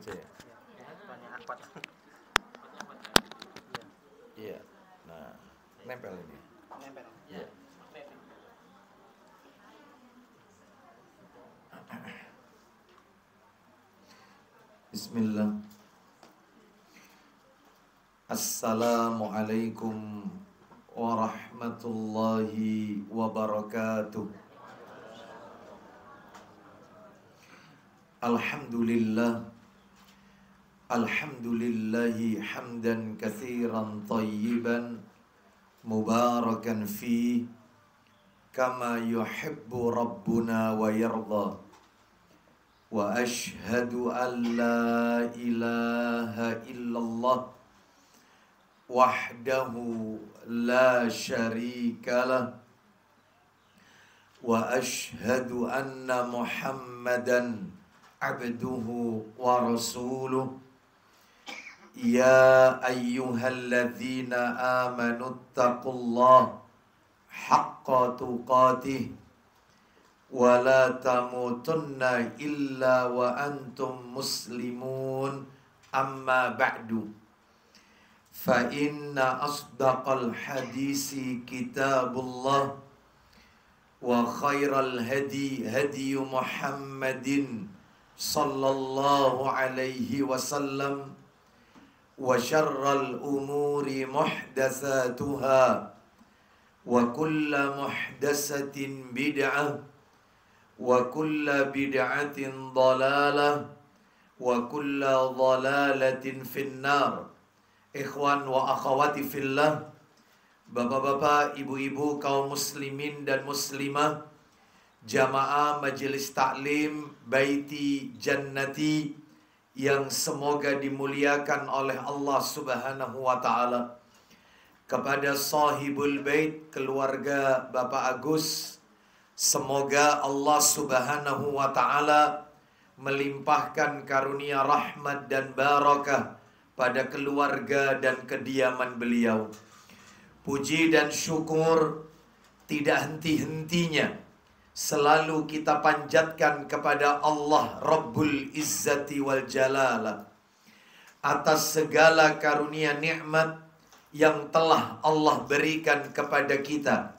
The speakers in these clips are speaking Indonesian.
aja ya. Iya. Nah, nempel ini. Nempel. Iya. Bismillah. Assalamualaikum warahmatullahi wabarakatuh. Alhamdulillah. Alhamdulillahi hamdan katsiran tayyiban mubarakan fi kama yuhibbu rabbuna wa yarda. Wa ashhadu an la ilaha illallah wahdahu la syarikalah wa ashhadu anna Muhammadan abduhu wa rasuluh. Ya ayyuhalladzina amanu taqullaha haqqa tuqatih wa la tamutunna illa wa antum muslimun. Amma ba'du, fa inna asdaqal hadisi kitabullah wa khairal hadi hadi Muhammadin sallallahu alaihi wasallam wa syarral umuri muhdatsatuhā wa kulla muhdatsatin bid'ah wa kulla bid'atin dhalalah wa kulla dhalalatin finnar. Ikhwan wa akhawati fillah, bapak-bapak, ibu-ibu, kaum muslimin dan muslimah, jamaah majelis taklim Baiti Jannati yang semoga dimuliakan oleh Allah Subhanahu wa taala. Kepada sahibul bait, keluarga Bapak Agus, semoga Allah Subhanahu wa taala melimpahkan karunia rahmat dan barakah pada keluarga dan kediaman beliau. Puji dan syukur tidak henti-hentinya selalu kita panjatkan kepada Allah Rabbul Izzati wal Jalalah atas segala karunia nikmat yang telah Allah berikan kepada kita.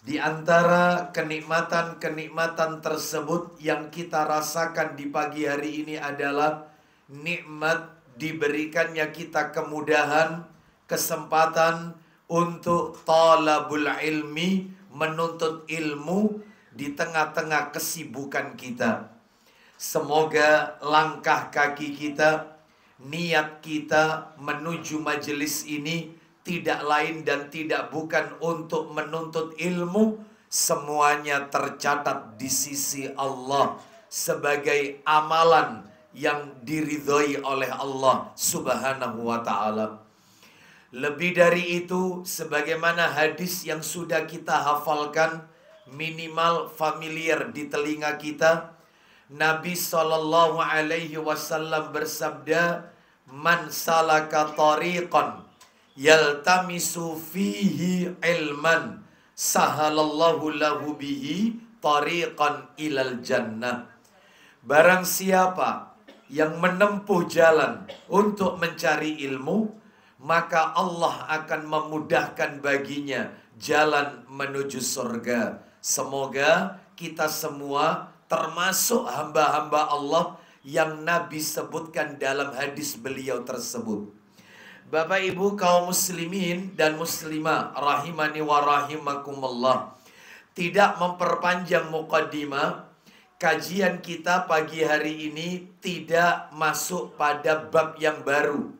Di antara kenikmatan-kenikmatan tersebut yang kita rasakan di pagi hari ini adalah nikmat diberikannya kita kemudahan, kesempatan untuk talabul ilmi, menuntut ilmu di tengah-tengah kesibukan kita. Semoga langkah kaki kita, niat kita menuju majelis ini tidak lain dan tidak bukan untuk menuntut ilmu. Semuanya tercatat di sisi Allah sebagai amalan yang diridhoi oleh Allah Subhanahu wa ta'ala. Lebih dari itu, sebagaimana hadis yang sudah kita hafalkan, minimal familiar di telinga kita, Nabi sallallahu alaihi wasallam bersabda, "Man salaka tariqan yaltamisu fihi ilman, sahalallahu lahu bihi tariqan ilal jannah." Barang siapa yang menempuh jalan untuk mencari ilmu, maka Allah akan memudahkan baginya jalan menuju surga. Semoga kita semua termasuk hamba-hamba Allah yang Nabi sebutkan dalam hadis beliau tersebut. Bapak Ibu kaum muslimin dan muslimah rahimani wa rahimakumullah, tidak memperpanjang muqaddimah, kajian kita pagi hari ini tidak masuk pada bab yang baru,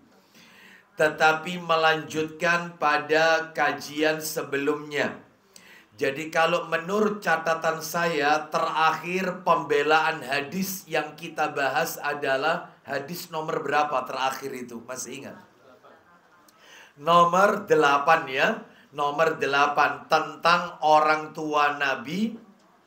tetapi melanjutkan pada kajian sebelumnya. Jadi kalau menurut catatan saya, terakhir pembelaan hadis yang kita bahas adalah hadis nomor berapa terakhir itu? Masih ingat? Nomor 8 ya. Nomor 8 tentang orang tua Nabi.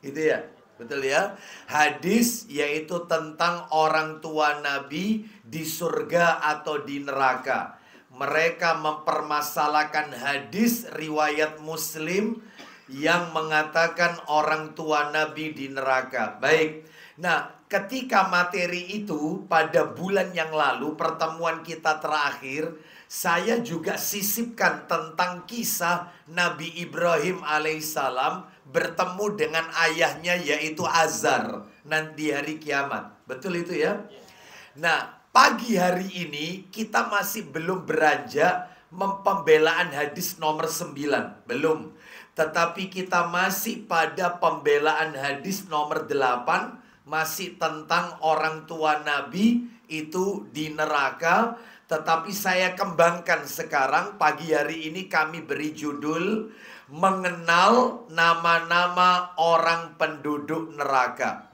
Itu ya? Betul ya? Hadis yaitu tentang orang tua Nabi di surga atau di neraka. Mereka mempermasalahkan hadis riwayat Muslim yang mengatakan orang tua Nabi di neraka. Baik. Nah, ketika materi itu pada bulan yang lalu, pertemuan kita terakhir, saya juga sisipkan tentang kisah Nabi Ibrahim alaihissalam bertemu dengan ayahnya yaitu Azar nanti hari kiamat. Betul itu ya? Nah, pagi hari ini kita masih belum beranjak pembelaan hadis nomor 9. Belum. Tetapi kita masih pada pembelaan hadis nomor 8. Masih tentang orang tua Nabi itu di neraka. Tetapi saya kembangkan sekarang. Pagi hari ini kami beri judul Mengenal nama-nama orang penduduk neraka.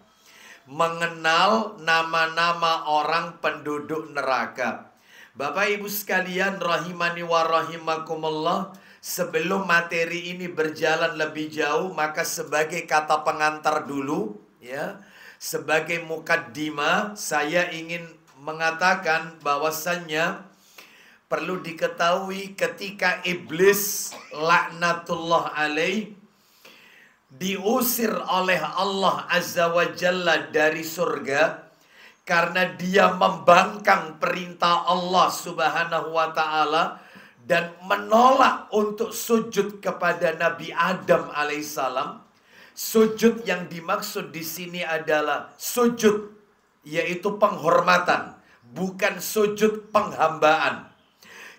Mengenal nama-nama orang penduduk neraka. Bapak Ibu sekalian rahimani wa rahimakumullah, sebelum materi ini berjalan lebih jauh, maka sebagai kata pengantar dulu ya, sebagai mukaddimah, saya ingin mengatakan bahwasannya perlu diketahui ketika iblis laknatullah alaih diusir oleh Allah Azza wa Jalla dari surga karena dia membangkang perintah Allah Subhanahu wa taala dan menolak untuk sujud kepada Nabi Adam alaihissalam. Sujud yang dimaksud di sini adalah sujud yaitu penghormatan, bukan sujud penghambaan.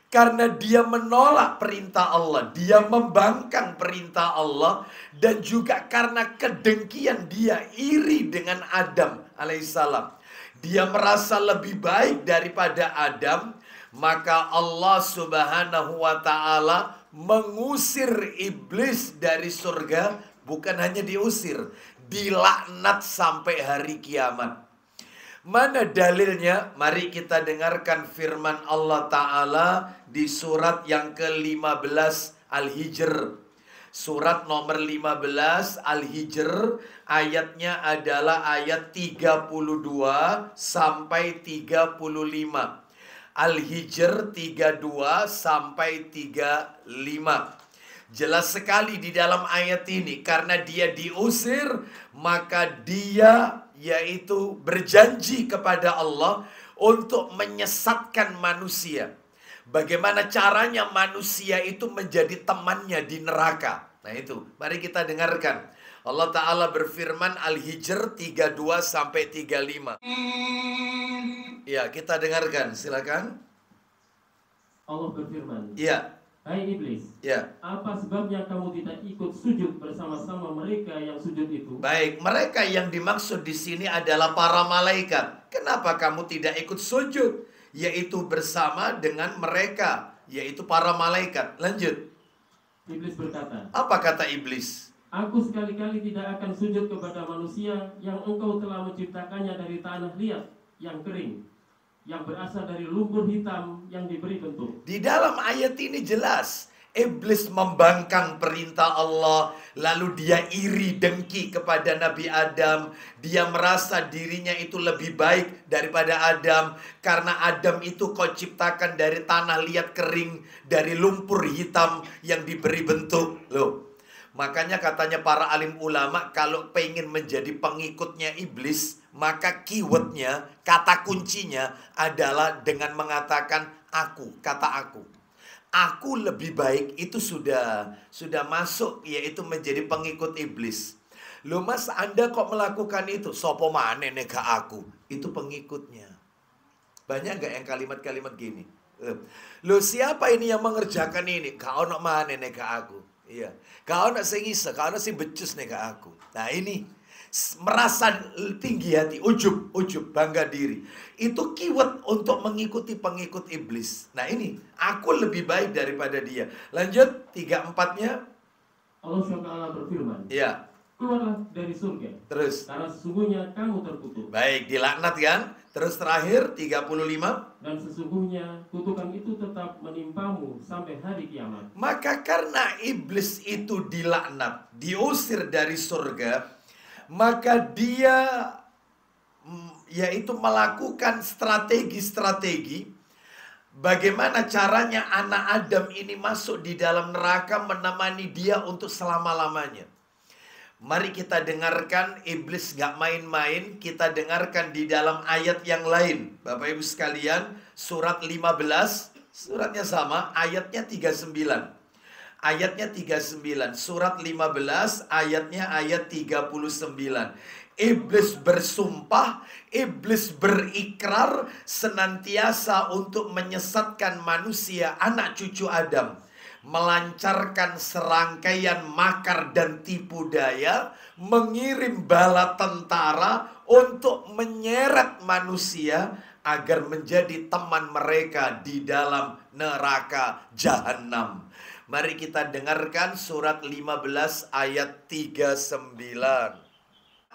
Karena dia menolak perintah Allah, dia membangkang perintah Allah, dan juga karena kedengkian dia iri dengan Adam alaihissalam. Dia merasa lebih baik daripada Adam, maka Allah Subhanahu wa taala mengusir iblis dari surga. Bukan hanya diusir, dilaknat sampai hari kiamat. Mana dalilnya? Mari kita dengarkan firman Allah Ta'ala di surat yang ke-15 Al-Hijr. Surat nomor 15 Al-Hijr, ayatnya adalah ayat 32 sampai 35. Al-Hijr 32 sampai 35. Jelas sekali di dalam ayat ini, karena dia diusir, maka dia yaitu berjanji kepada Allah untuk menyesatkan manusia. Bagaimana caranya manusia itu menjadi temannya di neraka? Nah itu, mari kita dengarkan. Allah Ta'ala berfirman Al-Hijr 32 sampai 35. Ya, kita dengarkan, silakan. Allah berfirman, Ya. hai iblis, Ya. apa sebabnya kamu tidak ikut sujud bersama-sama mereka yang sujud itu? Baik, mereka yang dimaksud di sini adalah para malaikat. Kenapa kamu tidak ikut sujud? Yaitu bersama dengan mereka, yaitu para malaikat. Lanjut. Iblis berkata, Apa kata iblis? aku sekali-kali tidak akan sujud kepada manusia yang engkau telah menciptakannya dari tanah liat yang kering, yang berasal dari lumpur hitam yang diberi bentuk. Di dalam ayat ini jelas, iblis membangkang perintah Allah, lalu dia iri dengki kepada Nabi Adam. Dia merasa dirinya itu lebih baik daripada Adam, karena Adam itu kau ciptakan dari tanah liat kering, dari lumpur hitam yang diberi bentuk. Loh, makanya katanya para alim ulama, kalau pengen menjadi pengikutnya iblis, maka keywordnya, kata kuncinya adalah dengan mengatakan aku, kata aku. Aku lebih baik itu sudah masuk, yaitu menjadi pengikut iblis. Loh mas, Anda kok melakukan itu? Sopo mane neka aku? Itu pengikutnya. Banyak gak yang kalimat-kalimat gini? Loh siapa ini yang mengerjakan ini? Kau nak mane neka aku? Iya. Kau nak sing isa, kau nak sing becus neka aku. Nah ini merasa tinggi hati, ujub, bangga diri. Itu keyword untuk mengikuti pengikut iblis. Nah ini, aku lebih baik daripada dia. Lanjut, 3-4-nya. Allah SWT berfirman, Ya. keluarlah dari surga, Terus. karena sesungguhnya kamu terkutuk. Baik, dilaknat kan? Terus terakhir, 35. Dan sesungguhnya kutukan itu tetap menimpamu sampai hari kiamat. Maka karena iblis itu dilaknat, diusir dari surga, maka dia yaitu melakukan strategi-strategi bagaimana caranya anak Adam ini masuk di dalam neraka, menemani dia untuk selama-lamanya. Mari kita dengarkan, iblis gak main-main. Kita dengarkan di dalam ayat yang lain. Bapak Ibu sekalian, surat 15, suratnya sama, ayatnya 39. Ayatnya 39, surat 15, ayatnya ayat 39. Iblis bersumpah, iblis berikrar senantiasa untuk menyesatkan manusia, anak cucu Adam, melancarkan serangkaian makar dan tipu daya, mengirim bala tentara untuk menyeret manusia agar menjadi teman mereka di dalam neraka jahanam. Mari kita dengarkan surat 15 ayat 39.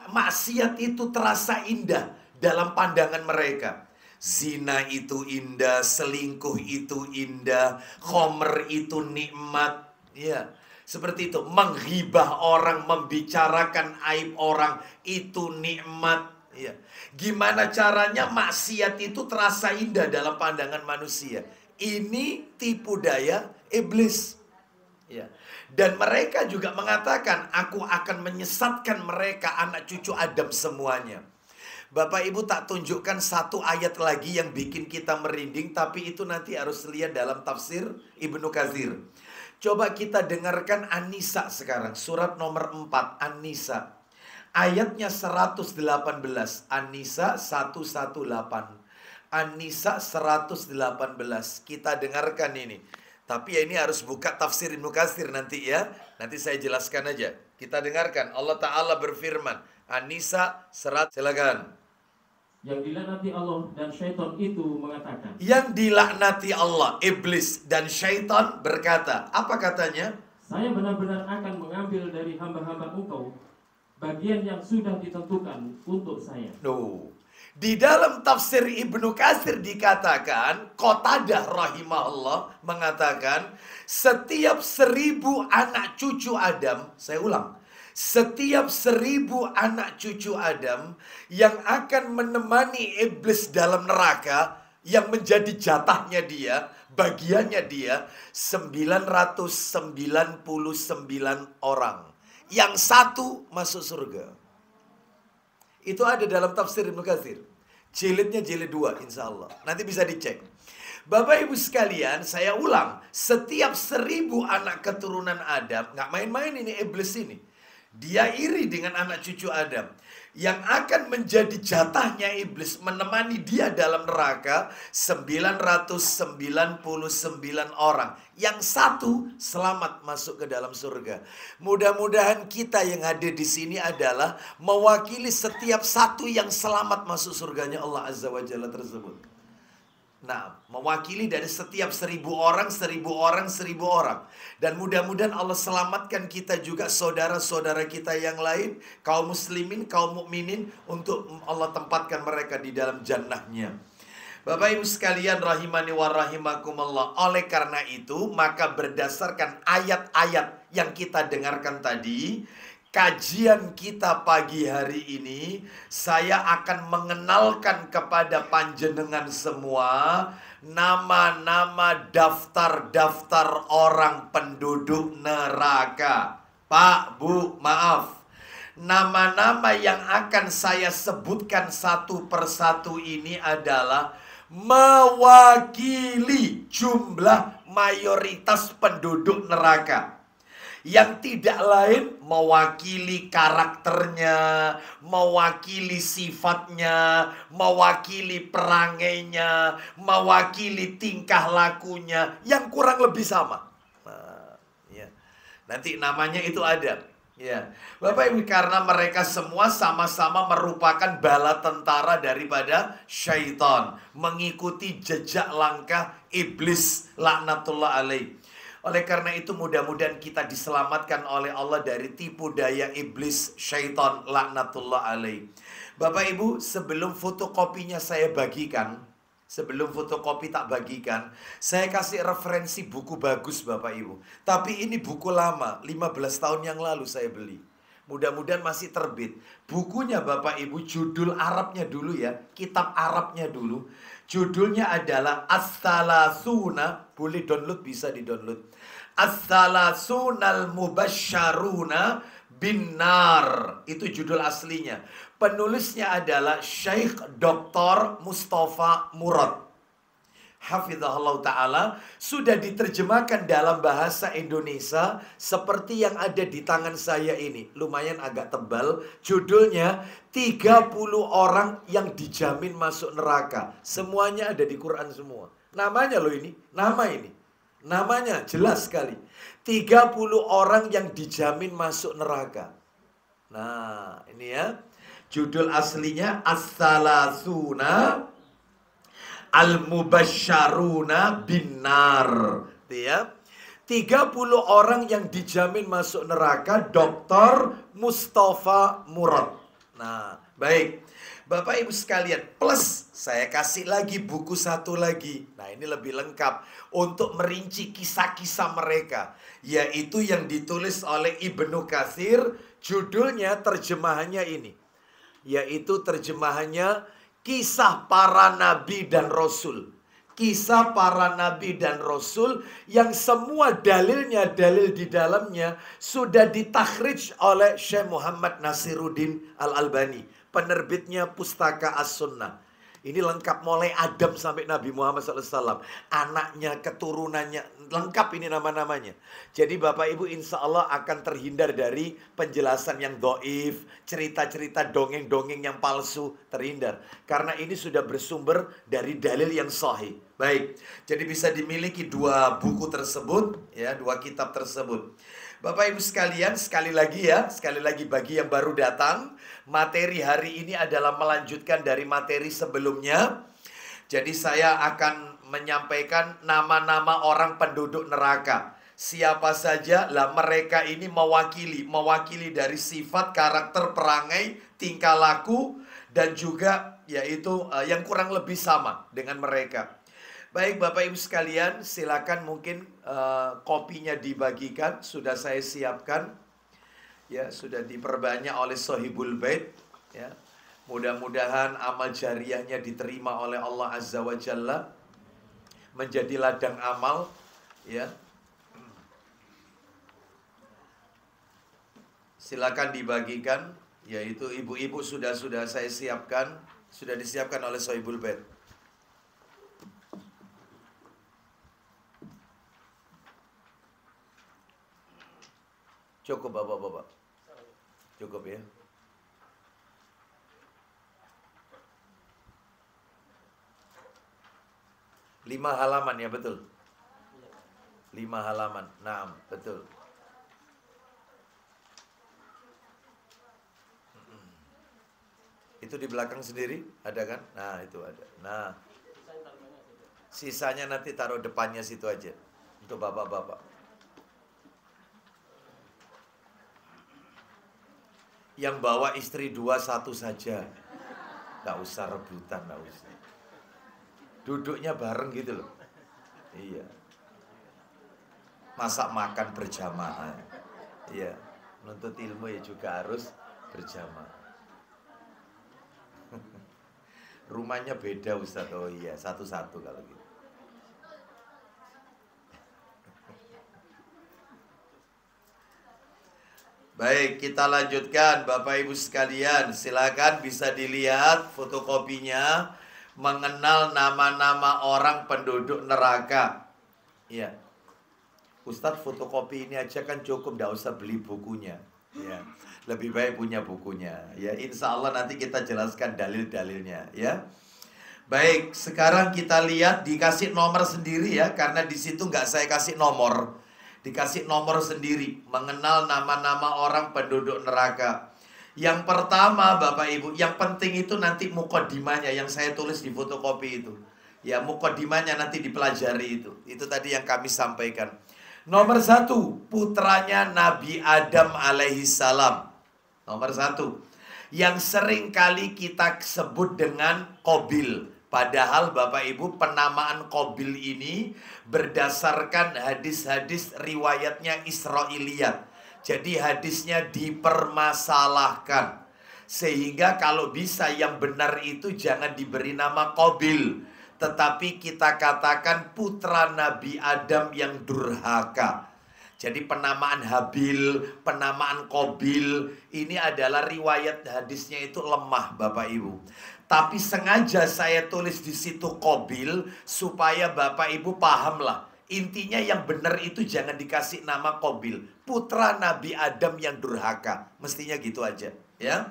Maksiat itu terasa indah dalam pandangan mereka. Zina itu indah, selingkuh itu indah, khomer itu nikmat. Ya, seperti itu. Menghibah orang, membicarakan aib orang itu nikmat. Ya. Gimana caranya maksiat itu terasa indah dalam pandangan manusia? Ini tipu daya iblis. Ya. Dan mereka juga mengatakan, aku akan menyesatkan mereka, anak cucu Adam semuanya. Bapak Ibu tak tunjukkan satu ayat lagi yang bikin kita merinding, tapi itu nanti harus lihat dalam tafsir Ibnu Katsir. Coba kita dengarkan An-Nisa sekarang, surat nomor 4, An-Nisa. Ayatnya 118, An-Nisa 118. An-Nisa 118, kita dengarkan ini. Tapi ya ini harus buka tafsir Ibnu Katsir nanti ya. Nanti saya jelaskan aja. Kita dengarkan. Allah Ta'ala berfirman. An-Nisa 100. Silakan. Yang dilaknati Allah dan syaitan itu mengatakan. Yang dilaknati Allah, iblis dan syaitan berkata. Apa katanya? Saya benar-benar akan mengambil dari hamba-hamba engkau bagian yang sudah ditentukan untuk saya. Di dalam tafsir Ibnu Katsir dikatakan, Qatadah rahimahullah mengatakan, setiap 1000 anak cucu Adam, saya ulang, setiap 1000 anak cucu Adam yang akan menemani iblis dalam neraka, yang menjadi jatahnya dia, bagiannya dia, 999 orang. Yang satu masuk surga. Itu ada dalam tafsir Ibnu Katsir. Jilidnya jilid 2 insya Allah. Nanti bisa dicek. Bapak Ibu sekalian, saya ulang. Setiap 1000 anak keturunan Adam, nggak main-main ini iblis ini. Dia iri dengan anak cucu Adam. Yang akan menjadi jatahnya iblis menemani dia dalam neraka 999 orang. Yang satu selamat masuk ke dalam surga. Mudah-mudahan kita yang hadir di sini adalah mewakili setiap satu yang selamat masuk surganya Allah Azza wa Jalla tersebut. Nah, mewakili dari setiap 1000 orang, 1000 orang, 1000 orang. Dan mudah-mudahan Allah selamatkan kita juga, saudara-saudara kita yang lain, kaum muslimin, kaum mukminin, untuk Allah tempatkan mereka di dalam jannahnya. Bapak Ibu sekalian rahimani wa rahimakumullah. Oleh karena itu, maka berdasarkan ayat-ayat yang kita dengarkan tadi, kajian kita pagi hari ini, saya akan mengenalkan kepada panjenengan semua nama-nama daftar-daftar orang penduduk neraka. Pak, Bu, maaf. Nama-nama yang akan saya sebutkan satu persatu ini adalah mewakili jumlah mayoritas penduduk neraka. Yang tidak lain mewakili karakternya, mewakili sifatnya, mewakili perangainya, mewakili tingkah lakunya, yang kurang lebih sama. Nah, ya. Nanti namanya itu ada. Ya, Bapak Ibu, karena mereka semua sama-sama merupakan bala tentara daripada syaitan, mengikuti jejak langkah iblis laknatullah alaih. Oleh karena itu mudah-mudahan kita diselamatkan oleh Allah dari tipu daya iblis syaitan laknatullah alaih. Bapak Ibu, sebelum fotokopinya saya bagikan, sebelum fotokopi tak bagikan, saya kasih referensi buku bagus Bapak Ibu. Tapi ini buku lama, 15 tahun yang lalu saya beli. Mudah-mudahan masih terbit. Bukunya Bapak Ibu, judul Arabnya dulu ya, kitab Arabnya dulu. Judulnya adalah As-Salasuna, boleh download, bisa di-download. As-Salasunal Mubasyaruna Binnar. Itu judul aslinya. Penulisnya adalah Syekh Dr. Mustafa Murad. Hafizahullah ta'ala. Sudah diterjemahkan dalam bahasa Indonesia seperti yang ada di tangan saya ini. Lumayan agak tebal. Judulnya 30 orang yang dijamin masuk neraka. Semuanya ada di Quran semua. Namanya loh ini. Nama ini. Namanya jelas sekali. 30 orang yang dijamin masuk neraka. Nah ini ya. Judul aslinya As-Salasuna Al-Mubasyaruna Binnar. Ya. 30 orang yang dijamin masuk neraka, Dr. Mustafa Murad. Nah, baik. Bapak Ibu sekalian, plus saya kasih lagi buku satu lagi. Nah, ini lebih lengkap untuk merinci kisah-kisah mereka, yaitu yang ditulis oleh Ibnu Katsir, judulnya terjemahannya ini. Yaitu terjemahannya Kisah Para Nabi dan Rasul. Kisah para Nabi dan Rasul yang semua dalilnya, dalil di dalamnya sudah ditakhrij oleh Syekh Muhammad Nasiruddin Al-Albani, penerbitnya Pustaka As-Sunnah. Ini lengkap mulai Adam sampai Nabi Muhammad SAW. Anaknya, keturunannya, lengkap ini nama-namanya. Jadi Bapak Ibu insya Allah akan terhindar dari penjelasan yang doif, cerita-cerita dongeng-dongeng yang palsu, terhindar. Karena ini sudah bersumber dari dalil yang sahih. Baik, jadi bisa dimiliki dua buku tersebut, ya, dua kitab tersebut. Bapak Ibu sekalian, sekali lagi bagi yang baru datang, materi hari ini adalah melanjutkan dari materi sebelumnya. Jadi saya akan menyampaikan nama-nama orang penduduk neraka. Siapa saja lah mereka ini mewakili dari sifat, karakter, perangai, tingkah laku, dan juga yaitu yang kurang lebih sama dengan mereka. Baik Bapak Ibu sekalian, silakan mungkin kopinya dibagikan, sudah saya siapkan. Ya, sudah diperbanyak oleh Sohibul Bait, ya. Mudah-mudahan amal jariahnya diterima oleh Allah Azza wa Jalla, menjadi ladang amal, ya. Silakan dibagikan, yaitu ibu-ibu sudah saya siapkan, sudah disiapkan oleh Sohibul Bait. Cukup Bapak-bapak. Cukup ya. Lima halaman ya, betul. 5 halaman. Naam, betul. Itu di belakang sendiri ada kan? Nah, itu ada. Nah, sisanya nanti taruh depannya situ aja untuk bapak-bapak. Yang bawa istri 2 1 saja. Nggak usah rebutan, nggak usah. Duduknya bareng gitu loh. Iya. Masak makan berjamaah. Iya. Nuntut ilmu ya juga harus berjamaah. Rumahnya beda Ustaz. Oh iya, satu-satu kalau gitu. Baik, kita lanjutkan Bapak Ibu sekalian. Silakan bisa dilihat fotokopinya, mengenal nama-nama orang penduduk neraka. Iya. Ustadz, fotokopi ini aja kan cukup, nggak usah beli bukunya. Ya, lebih baik punya bukunya. Ya, insya Allah nanti kita jelaskan dalil-dalilnya. Ya. Baik, sekarang kita lihat dikasih nomor sendiri ya, karena di situ nggak saya kasih nomor. Dikasih nomor sendiri, mengenal nama-nama orang penduduk neraka. Yang pertama Bapak Ibu, yang penting itu nanti mukodimanya yang saya tulis di fotokopi itu. Ya, mukodimanya nanti dipelajari itu. Itu tadi yang kami sampaikan. Nomor 1, putranya Nabi Adam alaihissalam. Nomor 1, yang sering kali kita sebut dengan Qabil. Padahal Bapak Ibu, penamaan Qabil ini berdasarkan hadis-hadis riwayatnya Israiliyat. Jadi hadisnya dipermasalahkan. Sehingga kalau bisa yang benar itu jangan diberi nama Qabil, tetapi kita katakan putra Nabi Adam yang durhaka. Jadi penamaan Habil, penamaan Qabil, ini adalah riwayat hadisnya itu lemah Bapak Ibu. Tapi sengaja saya tulis di situ Qabil supaya Bapak Ibu paham lah. Intinya yang benar itu jangan dikasih nama Qabil, putra Nabi Adam yang durhaka. Mestinya gitu aja, ya.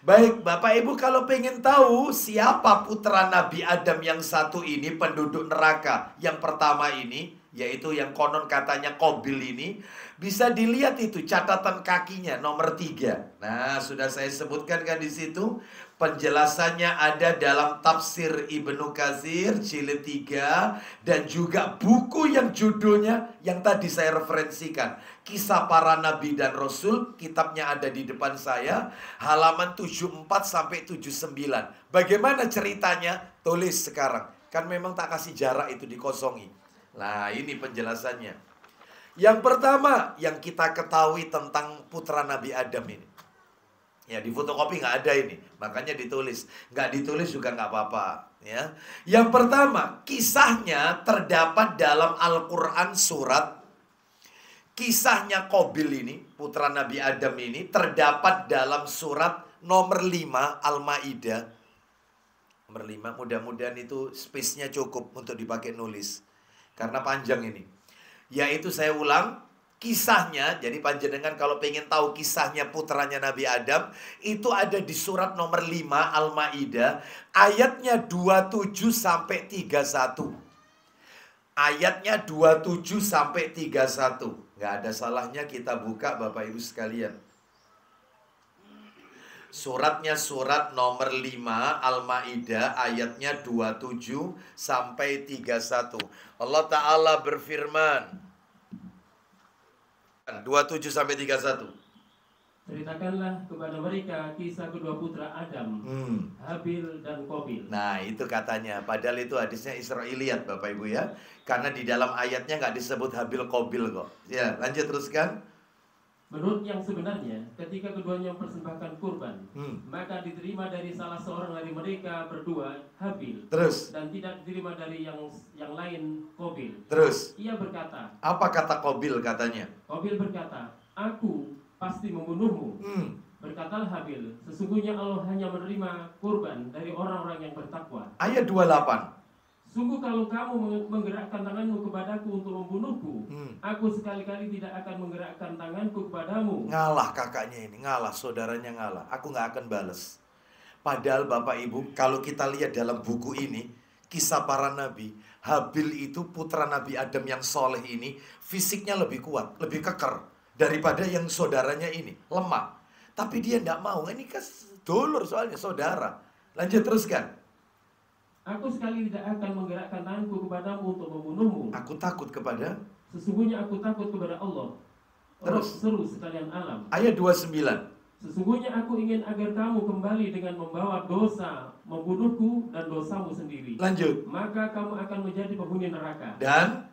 Baik, Bapak Ibu kalau pengen tahu siapa putra Nabi Adam yang satu ini, penduduk neraka yang pertama ini, yaitu yang konon katanya Qabil ini, bisa dilihat itu catatan kakinya nomor 3. Nah, sudah saya sebutkan kan di situ. Penjelasannya ada dalam tafsir Ibnu Katsir jilid 3 dan juga buku yang judulnya yang tadi saya referensikan, Kisah Para Nabi dan Rasul. Kitabnya ada di depan saya, halaman 74 sampai 79. Bagaimana ceritanya? Tulis sekarang. Kan memang tak kasih jarak itu dikosongi. Nah, ini penjelasannya. Yang pertama yang kita ketahui tentang putra Nabi Adam ini. Ya, di fotokopi nggak ada ini, makanya ditulis. Nggak ditulis juga nggak apa-apa. Ya. Yang pertama, kisahnya terdapat dalam Al-Quran surat. Kisahnya Qabil ini, putra Nabi Adam ini, terdapat dalam surat nomor 5 Al-Ma'idah. Nomor 5, mudah-mudahan itu space-nya cukup untuk dipakai nulis. Karena panjang ini. Yaitu saya ulang, kisahnya, jadi panjenengan kalau pengen tahu kisahnya putranya Nabi Adam, itu ada di surat nomor 5 Al-Ma'idah, ayatnya 27 sampai 31. Ayatnya 27 sampai 31. Nggak ada salahnya kita buka Bapak Ibu sekalian. Suratnya surat nomor 5 Al-Ma'idah, ayatnya 27 sampai 31. Allah Ta'ala berfirman, 27 sampai 31. Ceritakanlah kepada mereka kisah kedua putra Adam, Habil dan Qabil. Nah, itu katanya. Padahal itu hadisnya Israiliyat Bapak Ibu ya. Karena di dalam ayatnya nggak disebut Habil Qabil kok. Ya, lanjut teruskan. Menurut yang sebenarnya, ketika keduanya mempersembahkan kurban, maka diterima dari salah seorang dari mereka berdua, Habil. Terus. Dan tidak diterima dari yang lain, Qabil. Terus. Ia berkata. Apa kata Qabil katanya? Qabil berkata, aku pasti membunuhmu. Berkatalah Habil, sesungguhnya Allah hanya menerima kurban dari orang-orang yang bertakwa. Ayat 28. Sungguh kalau kamu menggerakkan tanganmu kepadaku untuk membunuhku, aku sekali-kali tidak akan menggerakkan tanganku kepadamu. Ngalah kakaknya ini, ngalah, saudaranya ngalah. Aku nggak akan balas. Padahal Bapak Ibu, kalau kita lihat dalam buku ini, Kisah Para Nabi, Habil itu putra Nabi Adam yang soleh ini, fisiknya lebih kuat, lebih keker daripada yang saudaranya ini, lemah. Tapi dia tidak mau, ini kan dulur soalnya, saudara. Lanjut teruskan. Aku sekali tidak akan menggerakkan tanganku kepadamu untuk membunuhmu. Aku takut kepada. Sesungguhnya aku takut kepada Allah. Terus. Seru sekalian alam. Ayat 29. Sesungguhnya aku ingin agar kamu kembali dengan membawa dosa membunuhku dan dosamu sendiri. Lanjut. Maka kamu akan menjadi penghuni neraka.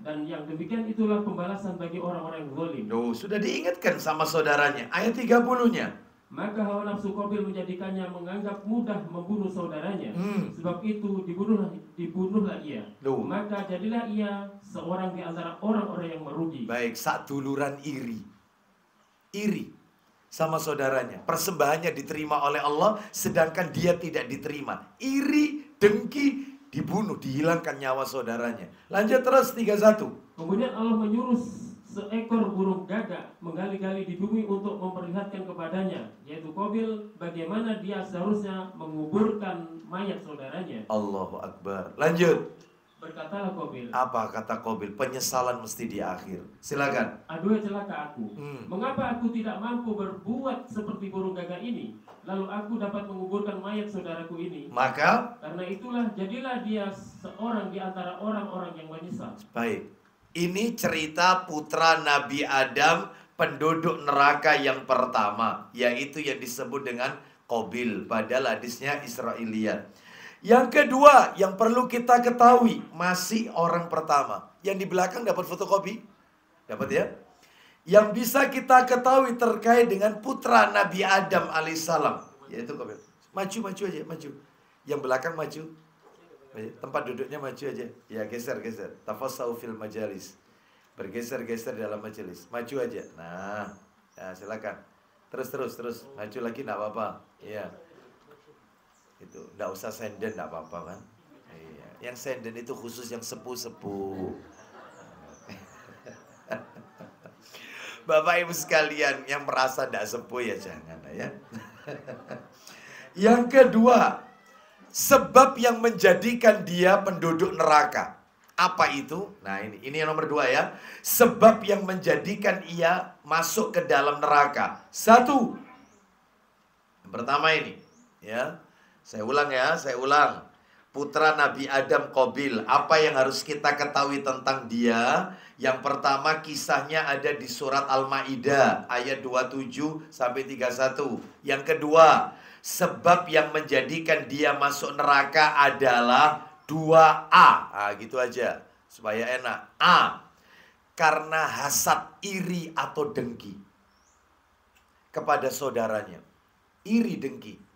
Dan yang demikian itulah pembalasan bagi orang-orang yang zalim. Sudah diingatkan sama saudaranya. Ayat 30-nya. Maka hawa nafsu Qabil menjadikannya menganggap mudah membunuh saudaranya. Sebab itu dibunuhlah ia. Maka jadilah ia seorang di antara orang-orang yang merugi. Baik, saat duluran iri. Iri sama saudaranya. Persembahannya diterima oleh Allah, sedangkan dia tidak diterima. Iri, dengki, dibunuh, dihilangkan nyawa saudaranya. Lanjut terus 31. Kemudian Allah menyuruh seekor burung gagak menggali-gali di bumi untuk memperlihatkan kepadanya, yaitu Qabil, bagaimana dia seharusnya menguburkan mayat saudaranya. Allahu Akbar. Lanjut. Berkatalah Qabil. Apa kata Qabil? Penyesalan mesti di akhir. Silakan. Aduh celaka aku. Mengapa aku tidak mampu berbuat seperti burung gagak ini? Lalu aku dapat menguburkan mayat saudaraku ini. Maka? Karena itulah jadilah dia seorang di antara orang-orang yang menyesal. Baik. Ini cerita putra Nabi Adam, penduduk neraka yang pertama, yaitu yang disebut dengan Qabil. Padahal hadisnya Israiliyat. Yang kedua, yang perlu kita ketahui, masih orang pertama. Yang di belakang dapat fotokopi? Dapat ya? Yang bisa kita ketahui terkait dengan putra Nabi Adam alaihissalam, yaitu Qabil. Maju aja, maju. Yang belakang maju. Tempat duduknya maju aja. Ya, geser. Tafasau fil majalis. Bergeser-geser dalam majelis. Maju aja. Nah, ya silakan. Terus. Maju lagi enggak apa-apa. Iya. Itu, enggak usah senden enggak apa-apa kan. Iya. Yang senden itu khusus yang sepuh-sepuh. Bapak Ibu sekalian yang merasa tidak sepuh ya jangan ya. Yang kedua, sebab yang menjadikan dia penduduk neraka. Apa itu? Nah ini yang nomor 2 ya. Sebab yang menjadikan ia masuk ke dalam neraka. 1. Yang pertama ini ya. Saya ulang. Putra Nabi Adam Qabil. Apa yang harus kita ketahui tentang dia? Yang pertama kisahnya ada di surat Al-Maidah ayat 27 sampai 31. Yang kedua, sebab yang menjadikan dia masuk neraka adalah 2A. Nah, gitu aja supaya enak. A. Karena hasad, iri atau dengki kepada saudaranya. Iri, dengki.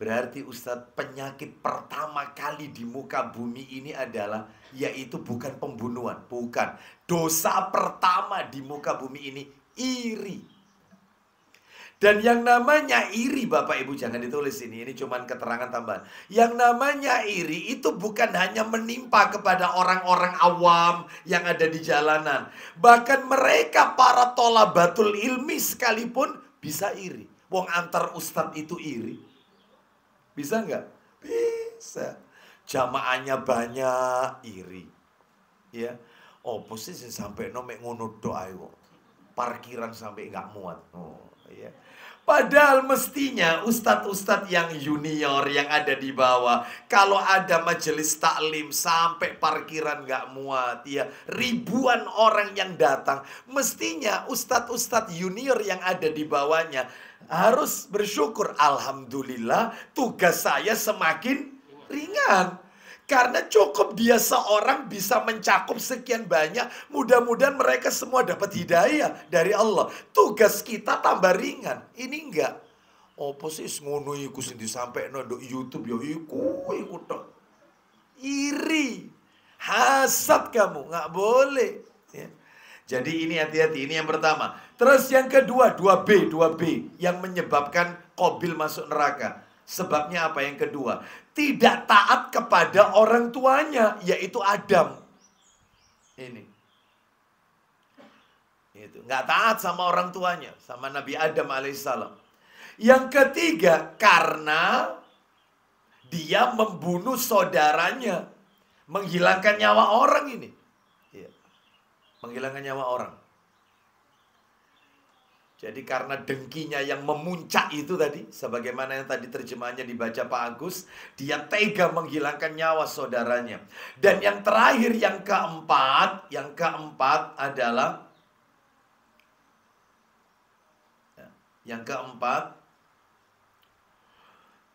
Berarti Ustadz, penyakit pertama kali di muka bumi ini adalah, yaitu bukan pembunuhan, bukan. Dosa pertama di muka bumi ini iri. Dan yang namanya iri, Bapak Ibu jangan ditulis ini cuma keterangan tambahan. Yang namanya iri itu bukan hanya menimpa kepada orang-orang awam yang ada di jalanan. Bahkan mereka para thalabatul ilmi sekalipun bisa iri. Wong antar ustadz itu iri. Bisa nggak? Bisa. Jamaahnya banyak, iri. Ya. Posisi sampai nomek ngono doa kok. Parkiran sampai nggak muat. Ya. Padahal mestinya ustadz-ustadz yang junior yang ada di bawah, kalau ada majelis taklim sampai parkiran nggak muat, ya ribuan orang yang datang, mestinya ustadz-ustadz junior yang ada di bawahnya harus bersyukur. Alhamdulillah tugas saya semakin ringan. Karena cukup dia seorang bisa mencakup sekian banyak. Mudah-mudahan mereka semua dapat hidayah dari Allah. Tugas kita tambah ringan. Ini enggak. Apa sih ngono iku sing disampaikno nduk YouTube ya iku tok. Iri. Hasad kamu, nggak boleh. Ya. Jadi ini hati-hati, ini yang pertama. Terus yang kedua, 2B yang menyebabkan Qabil masuk neraka. Sebabnya apa yang kedua? Tidak taat kepada orang tuanya, yaitu Adam. Ini. Itu, nggak taat sama orang tuanya, sama Nabi Adam alaihissalam. Yang ketiga, karena dia membunuh saudaranya, menghilangkan nyawa orang ini. Menghilangkan nyawa orang. Jadi karena dengkinya yang memuncak itu tadi, sebagaimana yang tadi terjemahannya dibaca Pak Agus, dia tega menghilangkan nyawa saudaranya. Dan yang terakhir, yang keempat adalah, yang keempat,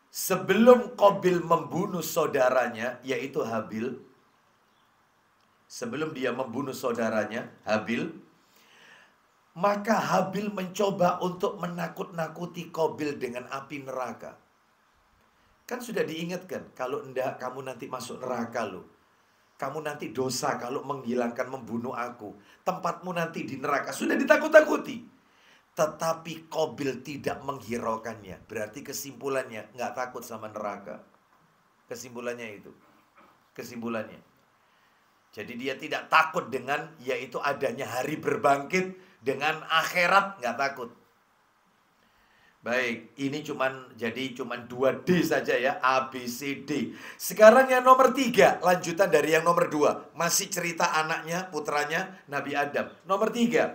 sebelum Qabil membunuh saudaranya, yaitu Habil, sebelum dia membunuh saudaranya, Habil, maka Habil mencoba untuk menakut-nakuti Qabil dengan api neraka. Kan sudah diingatkan, kalau enggak kamu nanti masuk neraka loh. Kamu nanti dosa kalau menghilangkan, membunuh aku. Tempatmu nanti di neraka. Sudah ditakut-takuti. Tetapi Qabil tidak menghiraukannya. Berarti kesimpulannya, nggak takut sama neraka. Kesimpulannya itu. Kesimpulannya. Jadi dia tidak takut dengan, yaitu adanya hari berbangkit. Dengan akhirat nggak takut. Baik, ini cuman 2D saja ya, A, B, C, D. Sekarang yang nomor 3, lanjutan dari yang nomor 2. Masih cerita anaknya, putranya Nabi Adam. Nomor 3,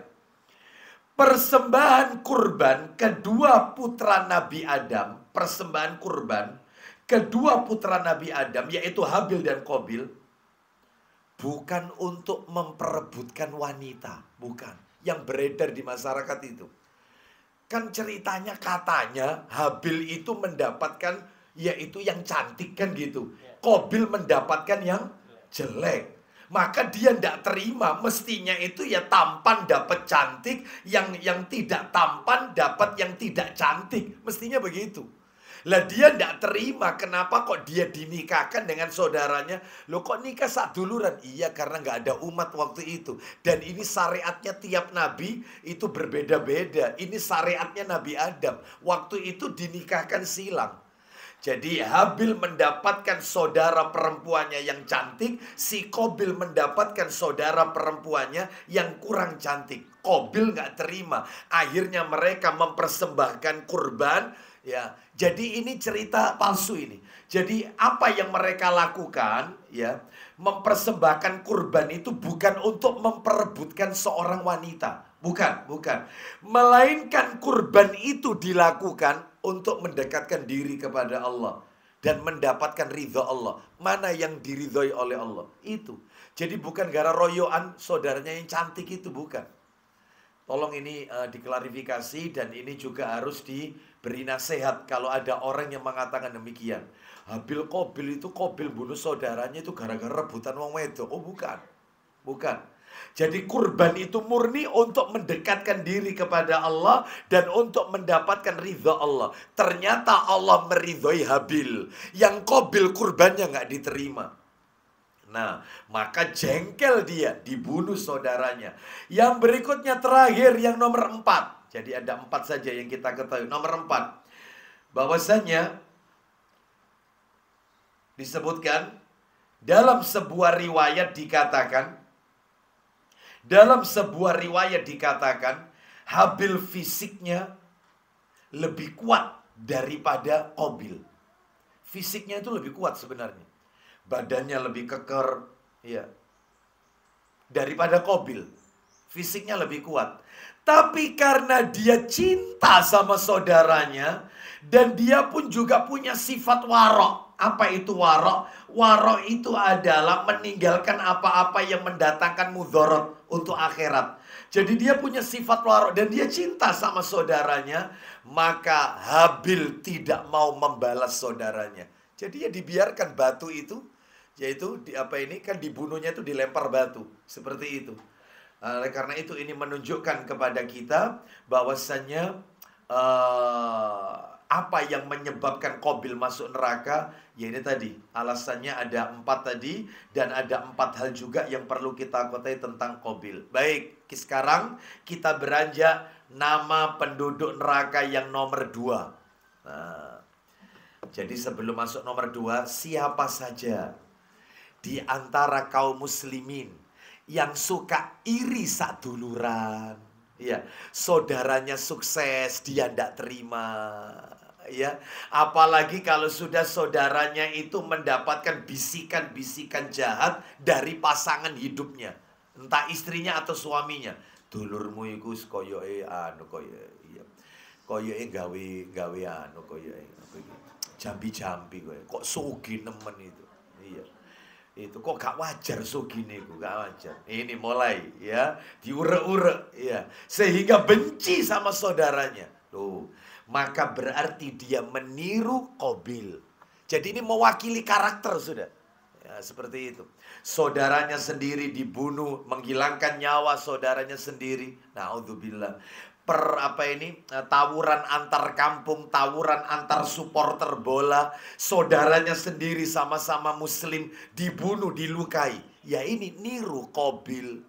persembahan kurban kedua putra Nabi Adam. Persembahan kurban kedua putra Nabi Adam, yaitu Habil dan Qabil, bukan untuk memperebutkan wanita, bukan. Yang beredar di masyarakat itu. Kan ceritanya katanya Habil itu mendapatkan yaitu yang cantik kan gitu. Qabil mendapatkan yang jelek. Maka dia tidak terima, mestinya itu ya tampan dapat cantik, yang tidak tampan dapat yang tidak cantik. Mestinya begitu. Lah dia tidak terima, kenapa kok dia dinikahkan dengan saudaranya? Loh kok nikah sak duluran? Iya, karena nggak ada umat waktu itu. Dan ini syariatnya tiap nabi itu berbeda-beda. Ini syariatnya Nabi Adam. Waktu itu dinikahkan silang. Jadi Habil mendapatkan saudara perempuannya yang cantik, si Qabil mendapatkan saudara perempuannya yang kurang cantik. Qabil nggak terima. Akhirnya mereka mempersembahkan kurban. Ya, jadi ini cerita palsu ini. Jadi apa yang mereka lakukan, ya, mempersembahkan kurban itu bukan untuk memperebutkan seorang wanita. Bukan. Melainkan kurban itu dilakukan untuk mendekatkan diri kepada Allah dan mendapatkan ridha Allah. Mana yang diridhoi oleh Allah? Itu. Jadi bukan gara royoan saudaranya yang cantik itu, bukan. Tolong ini diklarifikasi dan ini juga harus diberi nasihat kalau ada orang yang mengatakan demikian. Habil Qabil itu Qabil bunuh saudaranya itu gara-gara rebutan wong wedok. Oh bukan. Jadi kurban itu murni untuk mendekatkan diri kepada Allah dan untuk mendapatkan ridha Allah. Ternyata Allah meridhoi Habil. Yang Qabil kurbannya nggak diterima. Nah, maka jengkel dia, dibunuh saudaranya. Yang berikutnya terakhir, yang nomor 4. Jadi ada 4 saja yang kita ketahui. Nomor 4. Bahwasanya disebutkan dalam sebuah riwayat dikatakan Habil fisiknya lebih kuat daripada Qabil. Fisiknya itu lebih kuat sebenarnya. Badannya lebih keker, ya, daripada Qabil. Fisiknya lebih kuat. Tapi karena dia cinta sama saudaranya, dan dia pun juga punya sifat warok. Apa itu warok? Warok itu adalah meninggalkan apa-apa yang mendatangkan mudharat untuk akhirat. Jadi dia punya sifat warok dan dia cinta sama saudaranya. Maka Habil tidak mau membalas saudaranya. Jadi ya dibiarkan batu itu, yaitu dibunuhnya itu dilempar batu. Seperti itu. Karena itu ini menunjukkan kepada kita bahwasannya apa yang menyebabkan Qabil masuk neraka, ya ini tadi alasannya ada 4 tadi, dan ada 4 hal juga yang perlu kita ketahui tentang Qabil. Baik, sekarang kita beranjak nama penduduk neraka yang nomor 2. Nah, jadi sebelum masuk nomor 2, siapa saja di antara kaum muslimin yang suka iri saduluran, ya, saudaranya sukses dia tidak terima, ya, apalagi kalau sudah saudaranya itu mendapatkan bisikan-bisikan jahat dari pasangan hidupnya, entah istrinya atau suaminya. Dulurmu iku koyoke anu koyoke gawe anu koyoke jambi-jambi kowe. Kok sugih nemen itu. Iya. Itu kok gak wajar sugine iku, gak wajar. Ini mulai ya, diurek-urek ya, sehingga benci sama saudaranya. Tuh, maka berarti dia meniru Qabil. Jadi ini mewakili karakter sudah. Ya, seperti itu. Saudaranya sendiri dibunuh, menghilangkan nyawa saudaranya sendiri. Naudzubillah. Tawuran antar kampung, tawuran antar supporter bola, saudaranya sendiri sama-sama muslim dibunuh, dilukai. Ya ini niru Qabil.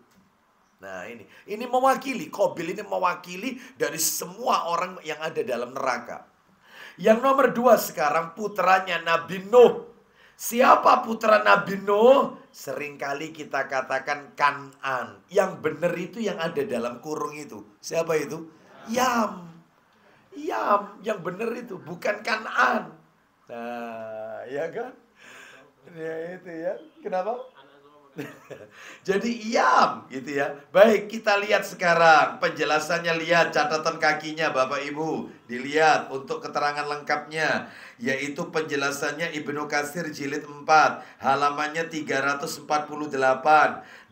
Nah ini mewakili, Qabil ini mewakili dari semua orang yang ada dalam neraka. Yang nomor 2 sekarang putranya Nabi Nuh. Siapa putra Nabi Nuh? Seringkali kita katakan Kan'an. Yang benar itu yang ada dalam kurung itu. Siapa itu? Yam. Yang benar itu bukan Kan'an. Nah, ya kan? Ya itu ya. Kenapa? Jadi Yam gitu ya. Baik, kita lihat sekarang penjelasannya. Lihat catatan kakinya Bapak Ibu, dilihat untuk keterangan lengkapnya, yaitu penjelasannya Ibnu Katsir jilid 4 halamannya 348,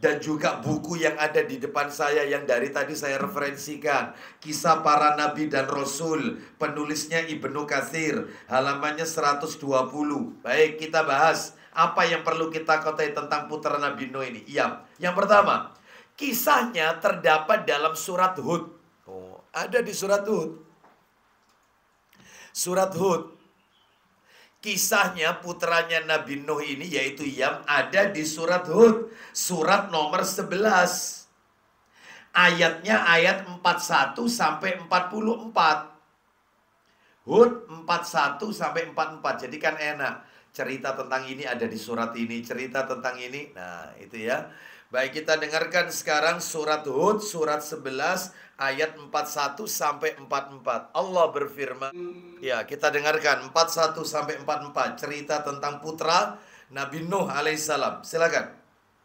dan juga buku yang ada di depan saya yang dari tadi saya referensikan, Kisah Para Nabi dan Rasul, penulisnya Ibnu Katsir, halamannya 120. Baik, kita bahas apa yang perlu kita ketahui tentang putra Nabi Nuh ini. Iya. Yang pertama, kisahnya terdapat dalam surat Hud. Ada di surat Hud. Surat Hud Kisahnya putranya Nabi Nuh ini yaitu Yam ada di surat Hud, surat nomor 11. Ayatnya ayat 41 sampai 44. Hud 41 sampai 44. Jadi kan enak. Cerita tentang ini ada di surat ini, cerita tentang ini. Nah, itu ya. Baik, kita dengarkan sekarang surat Hud, surat 11, ayat 41 sampai 44. Allah berfirman. Ya, kita dengarkan 41 sampai 44. Cerita tentang putra Nabi Nuh alaihissalam. Silakan.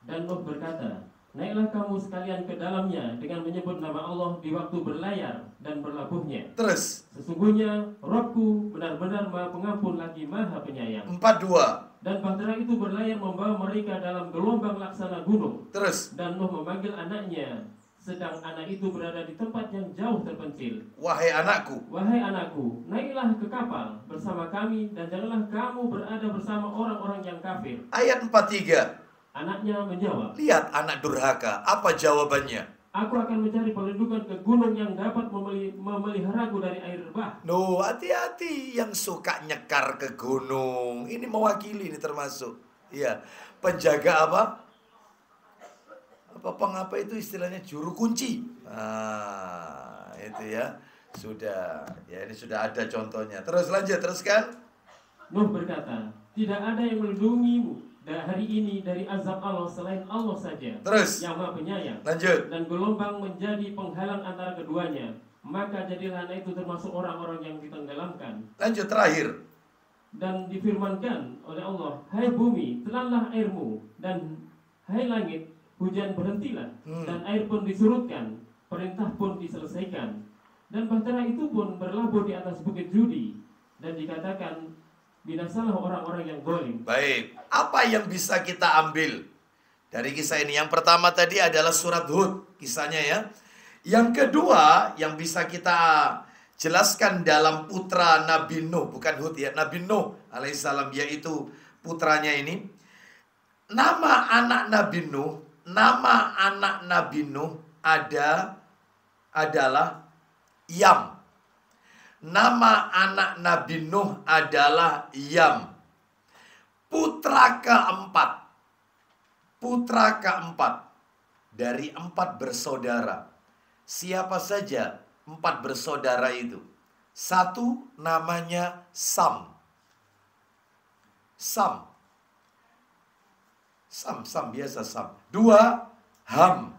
Dan Nuh berkata, naiklah kamu sekalian ke dalamnya dengan menyebut nama Allah di waktu berlayar dan berlabuhnya. Terus. Sesungguhnya Rabbku benar-benar Maha Pengampun lagi Maha Penyayang. 42. Dan bahtera itu berlayar membawa mereka dalam gelombang laksana gunung. Terus. Dan Nuh memanggil anaknya, sedang anak itu berada di tempat yang jauh terpencil. Wahai anakku. Wahai anakku, naiklah ke kapal bersama kami dan janganlah kamu berada bersama orang-orang yang kafir. Ayat 43. Anaknya menjawab, lihat anak durhaka, apa jawabannya? Aku akan mencari perlindungan ke gunung yang dapat memeliharaku dari air bah. No, hati-hati yang suka nyekar ke gunung. Ini mewakili ini termasuk. Iya, penjaga apa? Apa itu istilahnya juru kunci. Ah, itu ya. Sudah. Ya, ini sudah ada contohnya. Terus lanjut, teruskan. Nuh berkata, tidak ada yang melindungimu hari ini dari azab Allah selain Allah saja. Terus. Yang Maha Penyayang. Lanjut. Dan gelombang menjadi penghalang antara keduanya. Maka jadilah anak itu termasuk orang-orang yang ditenggelamkan. Lanjut, terakhir. Dan difirmankan oleh Allah, hai bumi, telanlah airmu, dan hai langit, hujan berhentilah, dan air pun disurutkan, perintah pun diselesaikan. Dan bahtera itu pun berlabuh di atas bukit Judi, dan dikatakan, binasalah orang-orang yang zalim. Baik, apa yang bisa kita ambil dari kisah ini? Yang pertama tadi adalah surat Hud, kisahnya ya. Yang kedua yang bisa kita jelaskan dalam putra Nabi Nuh, bukan Hud ya, Nabi Nuh alaihissalam, yaitu putranya ini. Nama anak Nabi Nuh adalah Yam. Nama anak Nabi Nuh adalah Yam. Putra keempat dari 4 bersaudara. Siapa saja 4 bersaudara itu? 1 namanya Sam. Sam biasa Sam. 2 Ham.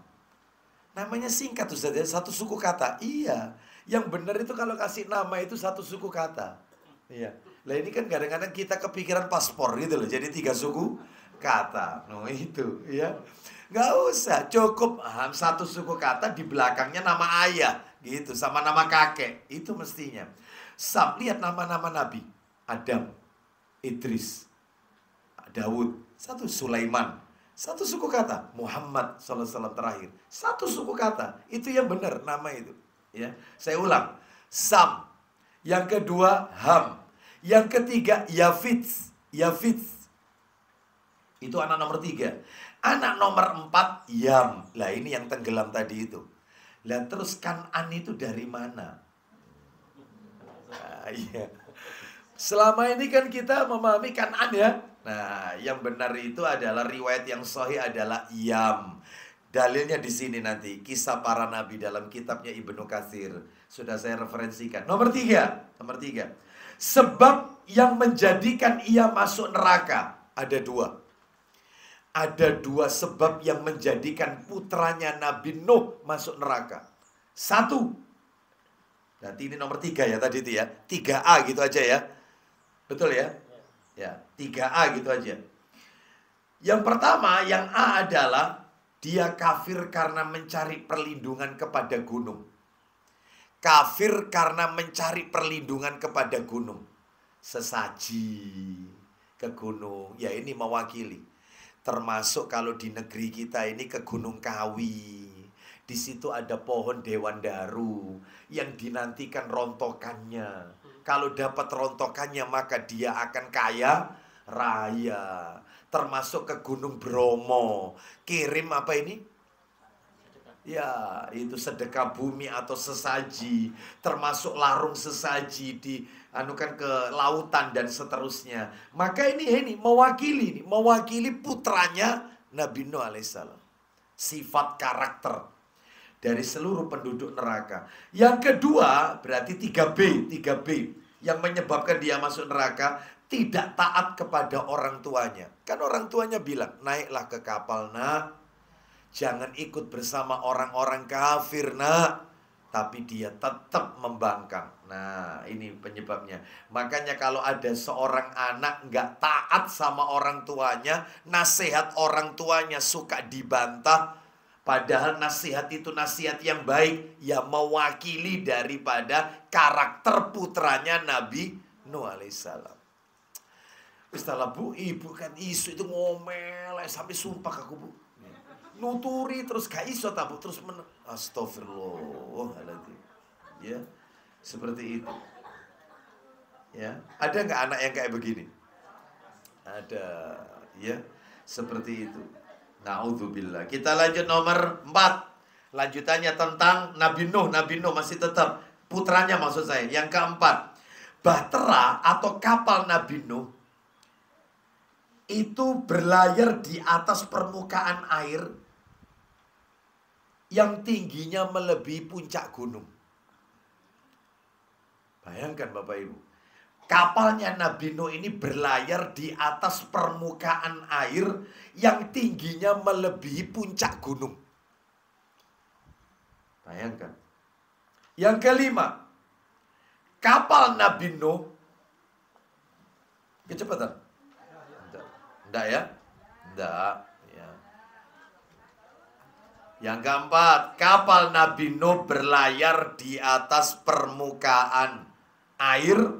Namanya singkat tuh saja, 1 suku kata. Iya. Yang benar itu kalau kasih nama itu 1 suku kata. Iya. Lah ini kan kadang-kadang kita kepikiran paspor gitu loh. Jadi 3 suku kata. No itu ya. Nggak usah, cukup 1 suku kata di belakangnya nama ayah gitu sama nama kakek. Itu mestinya. Sam, lihat nama-nama nabi. Adam, Idris, Daud, 1 Sulaiman. 1 suku kata. Muhammad SAW terakhir. 1 suku kata. Itu yang benar nama itu. Ya, saya ulang. Sam. Yang kedua Ham. Yang ketiga Yafits. Itu anak nomor 3. Anak nomor 4 Yam. Lah ini yang tenggelam tadi itu. Lah terus Kan'an itu dari mana? Nah, iya. Selama ini kan kita memahami Kan'an ya. Nah, yang benar itu adalah riwayat yang sahih adalah Yam. Dalilnya di sini nanti, kisah para nabi dalam kitabnya Ibnu Katsir. Sudah saya referensikan. Nomor 3. Sebab yang menjadikan ia masuk neraka. Ada 2. Ada 2 sebab yang menjadikan putranya Nabi Nuh masuk neraka. 1. Berarti ini nomor 3 ya tadi itu ya. 3A gitu aja ya. Betul ya? Ya, 3A gitu aja. Yang pertama, yang A adalah dia kafir karena mencari perlindungan kepada gunung. Kafir karena mencari perlindungan kepada gunung. Sesaji ke gunung. Ya ini mewakili. Termasuk kalau di negeri kita ini ke Gunung Kawi. Di situ ada pohon dewandaru yang dinantikan rontokannya. Kalau dapat rontokannya maka dia akan kaya raya. Termasuk ke Gunung Bromo. Kirim apa ini? Ya, itu sedekah bumi atau sesaji, termasuk larung sesaji di anukan ke lautan dan seterusnya. Maka ini mewakili putranya Nabi Nuh alaihissalam. Sifat karakter dari seluruh penduduk neraka. Yang kedua, berarti 3B yang menyebabkan dia masuk neraka, tidak taat kepada orang tuanya. Kan orang tuanya bilang, naiklah ke kapal nak, jangan ikut bersama orang-orang kafir nak. Tapi dia tetap membangkang. Nah, ini penyebabnya. Makanya kalau ada seorang anak nggak taat sama orang tuanya, nasihat orang tuanya suka dibantah, padahal nasihat itu nasihat yang baik, ya mewakili daripada karakter putranya Nabi Nuh alaihissalam. Istilah bu, ibu kan isu itu ngomel sampai sumpah aku bu. Nuturi terus gak iso tabu terus astagfirullahaladzim. Ya, seperti itu. Ya, ada nggak anak yang kayak begini? Ada, ya, seperti itu. Na'udzubillah. Kita lanjut nomor 4. Lanjutannya tentang Nabi Nuh. Nabi Nuh masih tetap putranya maksud saya. Yang keempat, bahtera atau kapal Nabi Nuh itu berlayar di atas permukaan air yang tingginya melebihi puncak gunung. Bayangkan Bapak Ibu, kapalnya Nabi Nuh ini berlayar di atas permukaan air yang tingginya melebihi puncak gunung. Bayangkan. Yang kelima, kapal Nabi Nuh, kecepatan? Enggak ya? Enggak. Yang keempat, kapal Nabi Nuh berlayar di atas permukaan air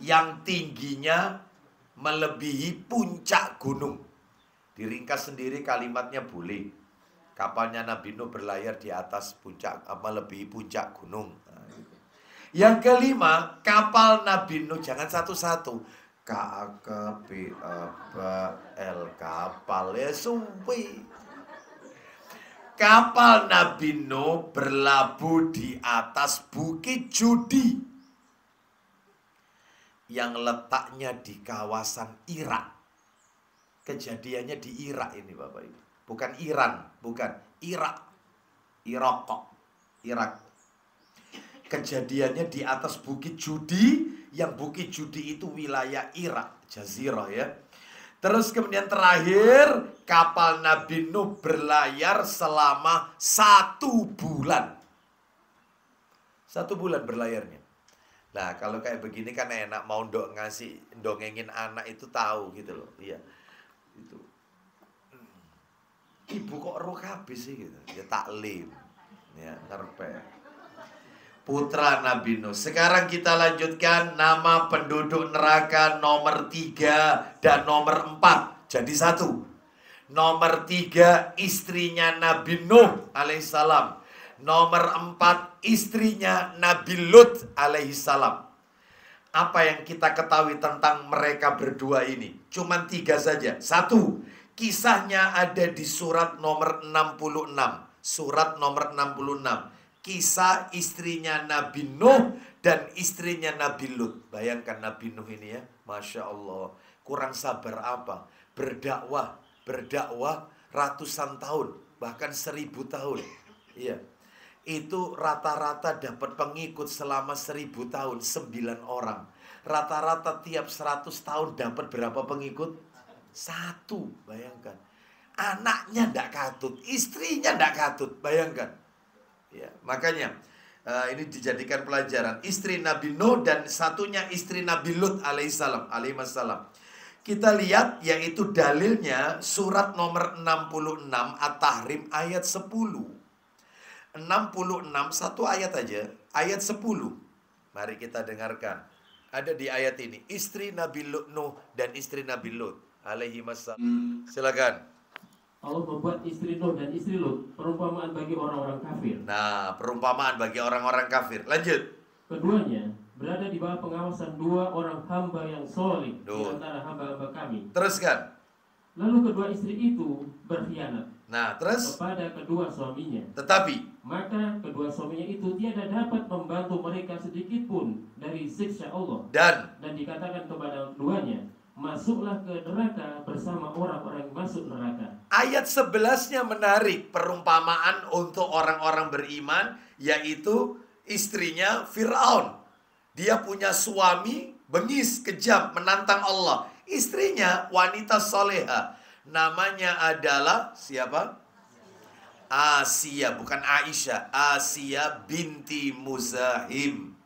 yang tingginya melebihi puncak gunung. Diringkas sendiri kalimatnya boleh. Kapalnya Nabi Nuh berlayar di atas puncak, melebihi puncak gunung. Yang kelima, kapal Nabi Nuh, jangan satu-satu. KAKPAL, kapal ya sumpi. Kapal Nabi Nuh berlabuh di atas Bukit Judi yang letaknya di kawasan Irak. Kejadiannya di Irak ini Bapak Ibu. Bukan Iran, bukan Irak. Irak. Kejadiannya di atas Bukit Judi, yang Bukit Judi itu wilayah Irak, Jazirah ya. Terus kemudian terakhir, kapal Nabi Nuh berlayar selama 1 bulan. 1 bulan berlayarnya. Nah, kalau kayak begini kan enak, mau dongengin anak itu tahu gitu loh. Iya. Itu. Ibu kok roh habis sih gitu. Ya taklim. Ya, ngerpe. Putra Nabi Nuh. Sekarang kita lanjutkan nama penduduk neraka nomor 3 dan nomor 4. Jadi 1. Nomor 3 istrinya Nabi Nuh alaihissalam. Nomor 4 istrinya Nabi Lut alaihissalam. Apa yang kita ketahui tentang mereka berdua ini? Cuman 3 saja. 1. Kisahnya ada di surat nomor 66. Surat nomor 66. Kisah istrinya Nabi Nuh dan istrinya Nabi Lut. Bayangkan Nabi Nuh ini ya, Masya Allah. Kurang sabar apa? Berdakwah ratusan tahun, bahkan 1000 tahun. Iya. Itu rata-rata dapat pengikut selama 1000 tahun, 9 orang. Rata-rata tiap 100 tahun dapat berapa pengikut? 1, bayangkan. Anaknya ndak katut, istrinya ndak katut, bayangkan. Ya, makanya ini dijadikan pelajaran. Istri Nabi Nuh dan satunya istri Nabi Lut alaihissalam. Kita lihat yaitu dalilnya surat nomor 66 At-Tahrim ayat 10. 66 satu ayat aja, ayat 10. Mari kita dengarkan. Ada di ayat ini istri Nabi Nuh dan istri Nabi Lut alaihi wassalam. Silakan. Allah membuat istri Nuh dan istri Lut perumpamaan bagi orang-orang kafir. Nah, perumpamaan bagi orang-orang kafir. Lanjut. Keduanya berada di bawah pengawasan 2 orang hamba yang soleh di antara hamba-hamba kami. Teruskan. Lalu kedua istri itu berkhianat Nah, terus kepada kedua suaminya. tetapi Maka kedua suaminya itu tiada dapat membantu mereka sedikit pun dari siksa Allah. Dan dikatakan kepada keduanya, masuklah ke neraka bersama orang-orang yang masuk neraka. Ayat 11-nya menarik, perumpamaan untuk orang-orang beriman, yaitu istrinya Fir'aun. Dia punya suami bengis, kejam, menantang Allah. Istrinya wanita soleha. Namanya adalah siapa? Asia, bukan Aisyah. Asia binti Muzahim.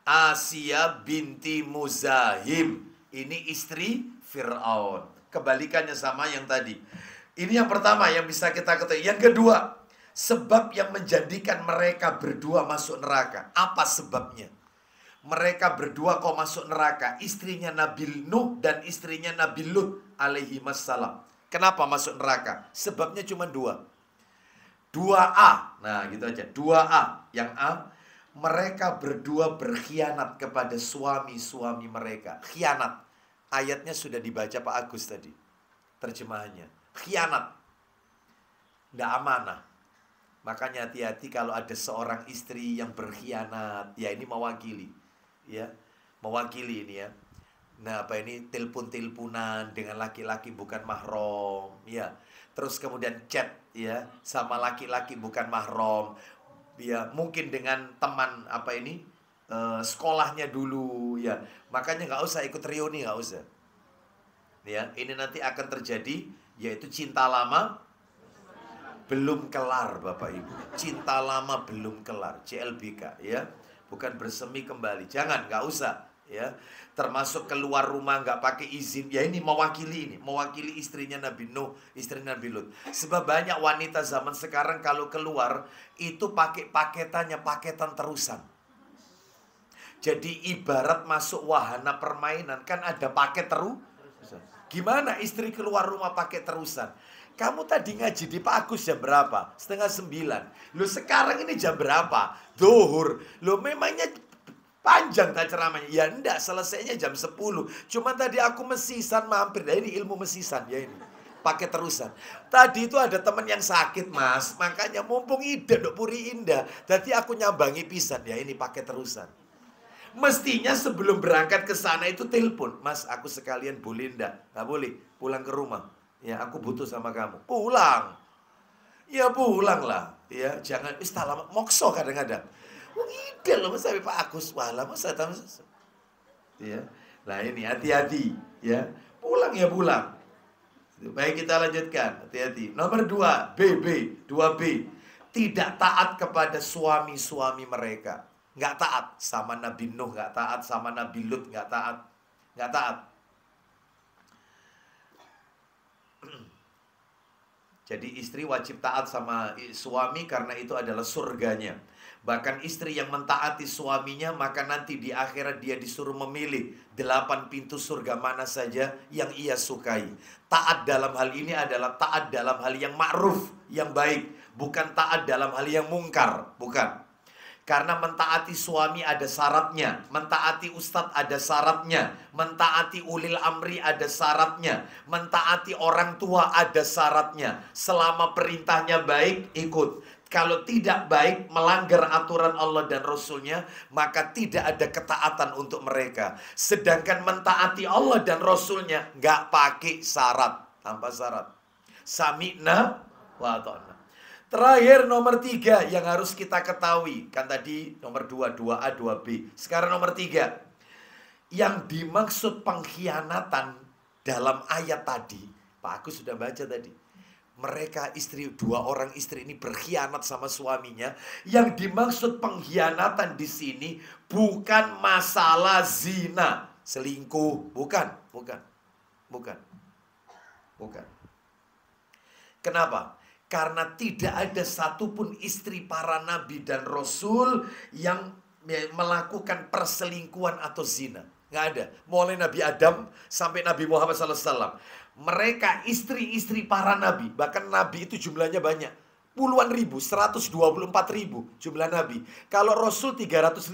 Asia binti Muzahim. Ini istri Fir'aun. Kebalikannya sama yang tadi. Ini yang pertama yang bisa kita ketahui. Yang kedua, sebab yang menjadikan mereka berdua masuk neraka. Apa sebabnya? Mereka berdua kok masuk neraka. Istrinya Nabi Nuh dan istrinya Nabi Lut alaihi wassalam. Kenapa masuk neraka? Sebabnya cuma dua. 2A. Nah gitu aja. 2A. Yang A, mereka berdua berkhianat kepada suami-suami mereka. Khianat. Ayatnya sudah dibaca Pak Agus tadi. Terjemahannya. Khianat. Tidak amanah. Makanya hati-hati kalau ada seorang istri yang berkhianat. Ya ini mewakili. Ya, mewakili ini ya. Nah, apa ini telepon-teleponan dengan laki-laki bukan mahram, ya. Terus kemudian chat ya sama laki-laki bukan mahram. Ya, mungkin dengan teman apa ini sekolahnya dulu ya. Makanya nggak usah ikut reuni, nggak usah. Ya, ini nanti akan terjadi yaitu cinta lama belum kelar Bapak Ibu. Cinta lama belum kelar, CLBK ya. Bukan bersemi kembali. Jangan, nggak usah ya. Termasuk keluar rumah nggak pakai izin. Ya ini mewakili ini, mewakili istrinya Nabi Nuh, istri Nabi Lut. Sebab banyak wanita zaman sekarang kalau keluar itu pakai paketannya, paketan terusan. Jadi ibarat masuk wahana permainan kan ada paket terusan. Gimana istri keluar rumah pakai terusan? Kamu tadi ngaji di Pak Agus jam berapa? 8:30. Lu sekarang ini jam berapa? Zuhur. Lu memangnya panjang tak ceramahnya? Ya enggak, selesainya jam 10. Cuma tadi aku mesisan mampir. Nah ini ilmu mesisan ya ini. Pakai terusan. Tadi itu ada teman yang sakit mas. Makanya mumpung ide dok puri indah. Tadi aku nyambangi pisan. Ya ini pakai terusan. Mestinya sebelum berangkat ke sana itu telepon. Mas aku sekalian boleh enggak? Nggak boleh. Pulang ke rumah. Ya aku butuh sama kamu. Pulang. Ya pulang lah. Ya jangan. Lama mokso kadang-kadang. Ide loh sampai Pak Agus. Wah lama saya tahu. Ya. Nah ini hati-hati. Ya. Pulang ya pulang. Baik kita lanjutkan. Hati-hati. Nomor 2. 2B. Tidak taat kepada suami-suami mereka. Nggak taat. Sama Nabi Nuh nggak taat. Sama Nabi Lut nggak taat. Nggak taat. Jadi istri wajib taat sama suami karena itu adalah surganya. Bahkan istri yang mentaati suaminya maka nanti di akhirat dia disuruh memilih 8 pintu surga mana saja yang ia sukai. Taat dalam hal ini adalah taat dalam hal yang ma'ruf, yang baik. Bukan taat dalam hal yang mungkar, bukan. Karena mentaati suami ada syaratnya, mentaati ustadz ada syaratnya, mentaati ulil amri ada syaratnya, mentaati orang tua ada syaratnya. Selama perintahnya baik, ikut. Kalau tidak baik, melanggar aturan Allah dan Rasulnya, maka tidak ada ketaatan untuk mereka. Sedangkan mentaati Allah dan Rasulnya, nggak pakai syarat, tanpa syarat. Sami'na wa ta'na. Terakhir nomor 3 yang harus kita ketahui. Kan tadi nomor 2, 2A, 2B. Sekarang nomor 3. Yang dimaksud pengkhianatan dalam ayat tadi. Pak Agus sudah baca tadi. Mereka istri, 2 orang istri ini berkhianat sama suaminya. Yang dimaksud pengkhianatan di sini bukan masalah zina. Selingkuh. Bukan. Kenapa? Karena tidak ada satupun istri para nabi dan rasul yang melakukan perselingkuhan atau zina. Nggak ada. Mulai Nabi Adam sampai Nabi Muhammad SAW. Mereka istri-istri para nabi. Bahkan nabi itu jumlahnya banyak. Puluhan ribu, 124 ribu jumlah nabi. Kalau rasul 315.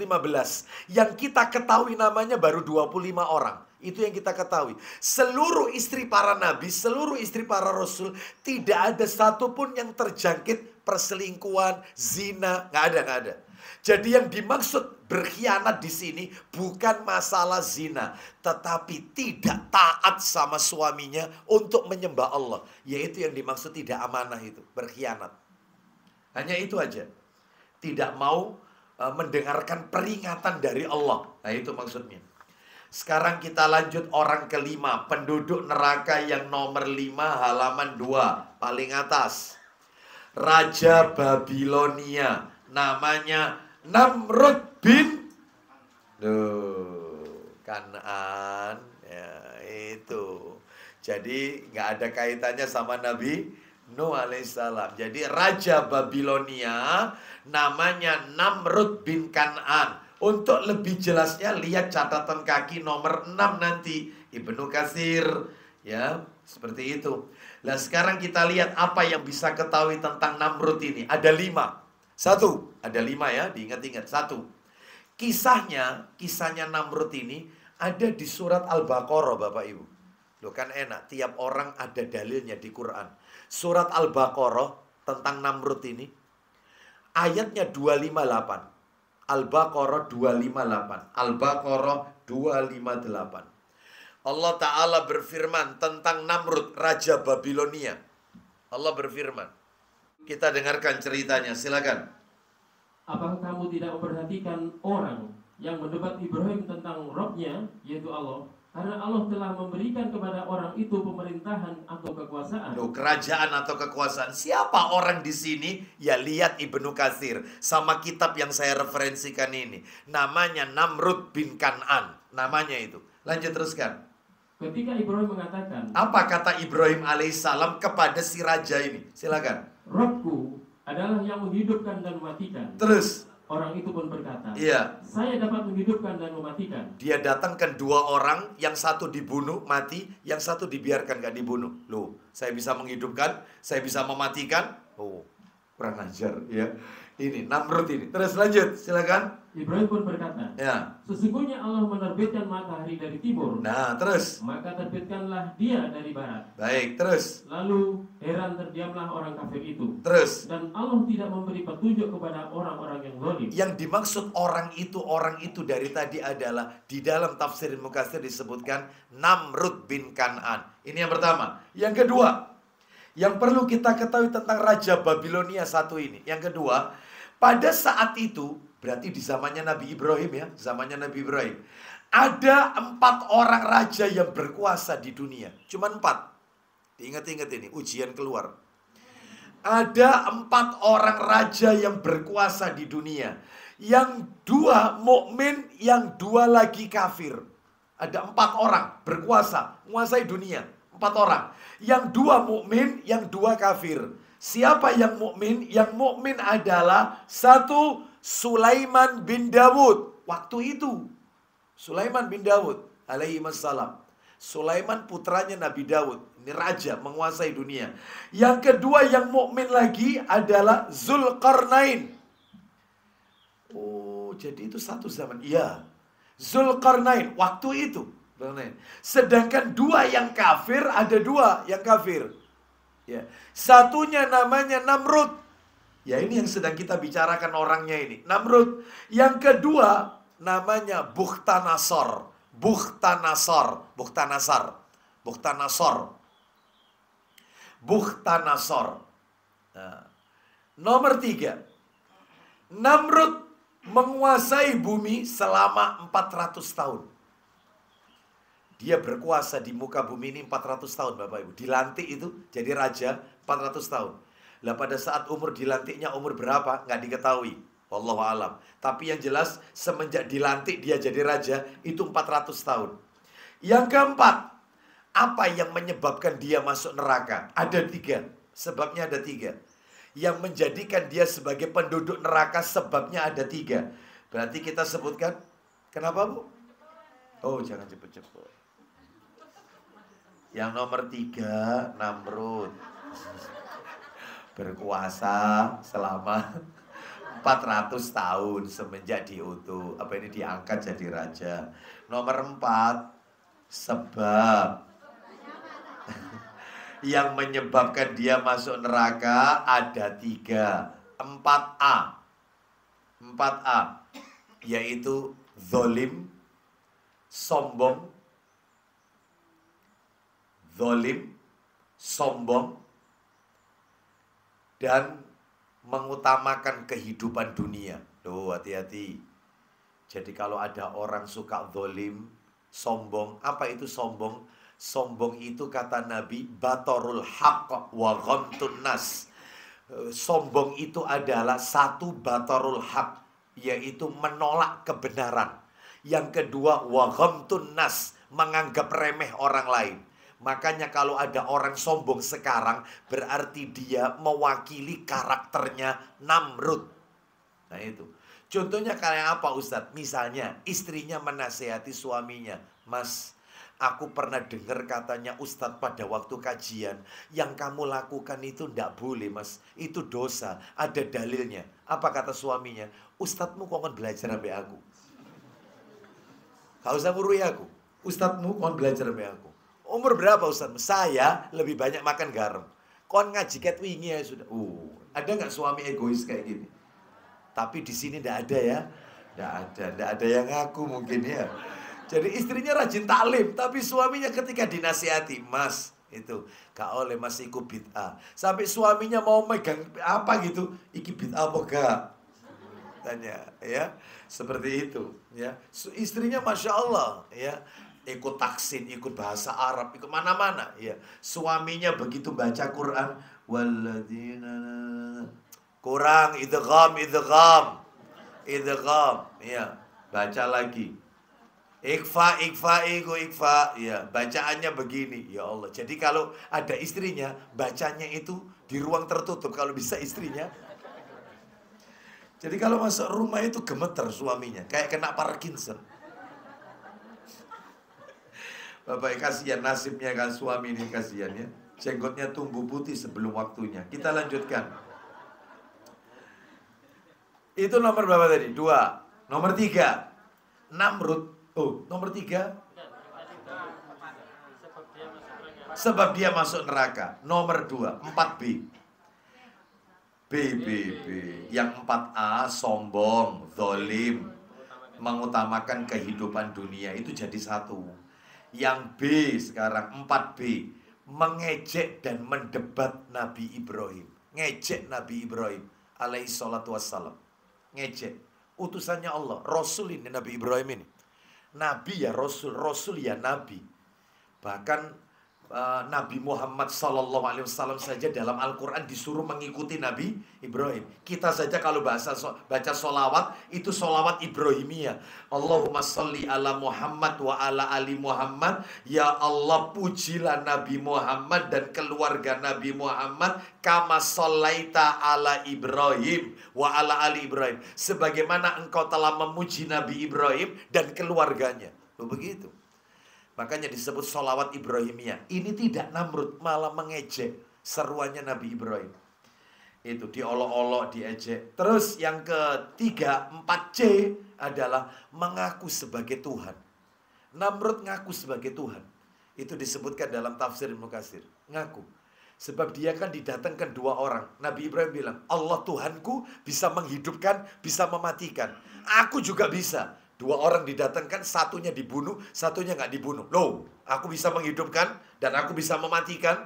Yang kita ketahui namanya baru 25 orang. Itu yang kita ketahui. Seluruh istri para nabi, seluruh istri para rasul, tidak ada satupun yang terjangkit perselingkuhan, zina, nggak ada. Jadi yang dimaksud berkhianat di sini bukan masalah zina, tetapi tidak taat sama suaminya untuk menyembah Allah. Yaitu yang dimaksud tidak amanah itu, berkhianat. Hanya itu aja. Tidak mau mendengarkan peringatan dari Allah. Nah itu maksudnya. Sekarang kita lanjut orang kelima, penduduk neraka yang nomor 5 halaman 2, paling atas. Raja Babilonia, namanya Namrud bin Kan'an. Ya, itu. Jadi nggak ada kaitannya sama Nabi Nuh alaihissalam. Jadi Raja Babilonia namanya Namrud bin Kan'an. Untuk lebih jelasnya lihat catatan kaki nomor 6 nanti. Ibnu Katsir. Ya, seperti itu. Nah sekarang kita lihat apa yang bisa ketahui tentang Namrud ini. Ada 5. 1, ada 5 ya, diingat-ingat. 1. Kisahnya Namrud ini ada di surat Al-Baqarah Bapak Ibu. Loh kan enak, tiap orang ada dalilnya di Quran. Surat Al-Baqarah tentang Namrud ini, ayatnya 258. Al-Baqarah 258. Al-Baqarah 258. Allah Ta'ala berfirman tentang Namrud, Raja Babilonia. Allah berfirman. Kita dengarkan ceritanya, silakan. Apakah kamu tidak memperhatikan orang yang mendebat Ibrahim tentang Robnya, yaitu Allah? Karena Allah telah memberikan kepada orang itu pemerintahan atau kekuasaan. Loh, kerajaan atau kekuasaan. Siapa orang di sini? Ya lihat Ibnu Katsir sama kitab yang saya referensikan ini. Namanya Namrud bin Kan'an. Namanya itu. Lanjut teruskan. Ketika Ibrahim mengatakan, apa kata Ibrahim alaihissalam kepada si raja ini? Silakan. Robku adalah yang menghidupkan dan mematikan. Terus. Orang itu pun berkata, iya, saya dapat menghidupkan dan mematikan. Dia datangkan 2 orang, yang satu dibunuh, mati, yang satu dibiarkan gak dibunuh. Loh, saya bisa menghidupkan, saya bisa mematikan. Oh, kurang ajar ya. Ini Namrud ini. Terus lanjut, silakan. Ibrahim pun berkata, ya, sesungguhnya Allah menerbitkan matahari dari timur. Nah, terus. Maka terbitkanlah dia dari barat. Baik, terus. Lalu heran terdiamlah orang kafir itu. Terus. Dan Allah tidak memberi petunjuk kepada orang-orang yang zalim. Yang dimaksud orang itu dari tadi adalah di dalam tafsir Ibnu Katsir disebutkan Namrud bin Kan'an. Ini yang pertama. Yang kedua, yang perlu kita ketahui tentang Raja Babilonia satu ini. Yang kedua, pada saat itu, berarti di zamannya Nabi Ibrahim ya, zamannya Nabi Ibrahim. Ada 4 orang raja yang berkuasa di dunia. Cuma 4. Ingat-ingat ini, ujian keluar. Ada 4 orang raja yang berkuasa di dunia. Yang 2 mukmin, yang 2 lagi kafir. Ada 4 orang berkuasa, menguasai dunia. 4 orang. Yang 2 mukmin, yang 2 kafir. Siapa yang mukmin? Yang mukmin adalah 1 Sulaiman bin Dawud. Waktu itu Sulaiman bin Dawud alaihi wassalam. Sulaiman putranya Nabi Dawud. Ini raja menguasai dunia. Yang kedua yang mukmin lagi adalah Zulkarnain. Oh, jadi itu satu zaman. Iya. Zulkarnain waktu itu. Sedangkan 2 yang kafir, ada 2 yang kafir. Ya. Satunya namanya Namrud. Ya ini yang sedang kita bicarakan orangnya ini. Namrud. Yang kedua namanya Bukhtanasor. Bukhtanasor. Nah. Nomor 3. Namrud menguasai bumi selama 400 tahun. Dia berkuasa di muka bumi ini 400 tahun Bapak Ibu. Dilantik itu jadi raja 400 tahun. Lah pada saat umur dilantiknya umur berapa? Nggak diketahui. Wallahu alam. Tapi yang jelas semenjak dilantik dia jadi raja itu 400 tahun. Yang keempat, apa yang menyebabkan dia masuk neraka? Ada 3. Sebabnya ada 3. Yang menjadikan dia sebagai penduduk neraka sebabnya ada 3. Berarti kita sebutkan. Kenapa Bu? Oh jangan cepet-cepet. Yang nomor 3 Namrud. Berkuasa selama 400 tahun semenjak diangkat jadi raja. Nomor 4 Sebab yang menyebabkan dia masuk neraka ada 3, 4A. 4A, yaitu zolim, sombong, dan mengutamakan kehidupan dunia. Loh, hati-hati. Jadi kalau ada orang suka zolim, sombong, apa itu sombong? Sombong itu kata Nabi, batorul haqq wa ghamtun nas. Sombong itu adalah satu batorul haq, yaitu menolak kebenaran. Yang kedua wa ghamtun nas, menganggap remeh orang lain. Makanya kalau ada orang sombong sekarang, berarti dia mewakili karakternya Namrud. Nah itu. Contohnya kayak apa Ustadz? Misalnya istrinya menasehati suaminya, Mas, aku pernah dengar katanya Ustadz pada waktu kajian, yang kamu lakukan itu ndak boleh Mas, itu dosa, ada dalilnya. Apa kata suaminya? Ustadzmu kok belajar sampai aku. Gak usah ngurui aku. Ustadzmu kok belajar sampai aku. Umur berapa Ustadz? Saya lebih banyak makan garam. Kon ngaji ket wingi ya sudah. Ada nggak suami egois kayak gini? Tapi di sini ndak ada ya. Ndak ada yang ngaku mungkin ya. Jadi istrinya rajin taklim, tapi suaminya ketika dinasihati, Mas, itu gak oleh Mas iku bid'ah. Sampai suaminya mau megang apa gitu, iki bid'ah apa gak? Tanya, ya. Seperti itu, ya. Istrinya Masya Allah, ya. Ikut taksin, ikut bahasa Arab, ikut mana-mana, ya. Suaminya begitu baca Quran, walladzina kurang idgham, ya. Baca lagi. Ikfa, ya, bacaannya begini, ya Allah. Jadi kalau ada istrinya, bacanya itu di ruang tertutup, kalau bisa istrinya. Jadi kalau masuk rumah itu gemeter suaminya, kayak kena Parkinson. Bapak kasihan nasibnya kan suami ini, kasihan ya. Jenggotnya tumbuh putih sebelum waktunya. Kita lanjutkan. Itu nomor berapa tadi? 2. Nomor 3, Namrud. Nomor 3, sebab dia masuk neraka. Nomor 2, 4B. B. Yang 4A, sombong, zolim, mengutamakan kehidupan dunia. Itu jadi 1. Yang B sekarang, 4B, mengejek dan mendebat Nabi Ibrahim. Ngejek Nabi Ibrahim alaihi salatu wassalam. Ngejek. Utusannya Allah, Rasul ini Nabi Ibrahim ini. Nabi ya Rasul, Rasul ya Nabi. Bahkan Nabi Muhammad SAW saja dalam Al-Quran disuruh mengikuti Nabi Ibrahim. Kita saja kalau baca solawat, itu solawat Ibrahimiyah. Allahumma salli ala Muhammad wa ala ali Muhammad. Ya Allah, pujilah Nabi Muhammad dan keluarga Nabi Muhammad, kama sallaita ala Ibrahim wa ala ali Ibrahim, sebagaimana engkau telah memuji Nabi Ibrahim dan keluarganya. Begitu. Makanya disebut sholawat Ibrahimiyah. Ini tidak Namrud, malah mengejek seruannya Nabi Ibrahim. Itu diolok-olok, diejek. Terus yang ketiga, 4C adalah mengaku sebagai Tuhan. Namrud ngaku sebagai Tuhan. Itu disebutkan dalam tafsir Ibnu Katsir. Ngaku. Sebab dia kan didatangkan 2 orang. Nabi Ibrahim bilang, Allah Tuhanku bisa menghidupkan, bisa mematikan. Aku juga bisa. 2 orang didatangkan, satunya dibunuh, satunya nggak dibunuh. Loh, aku bisa menghidupkan dan aku bisa mematikan.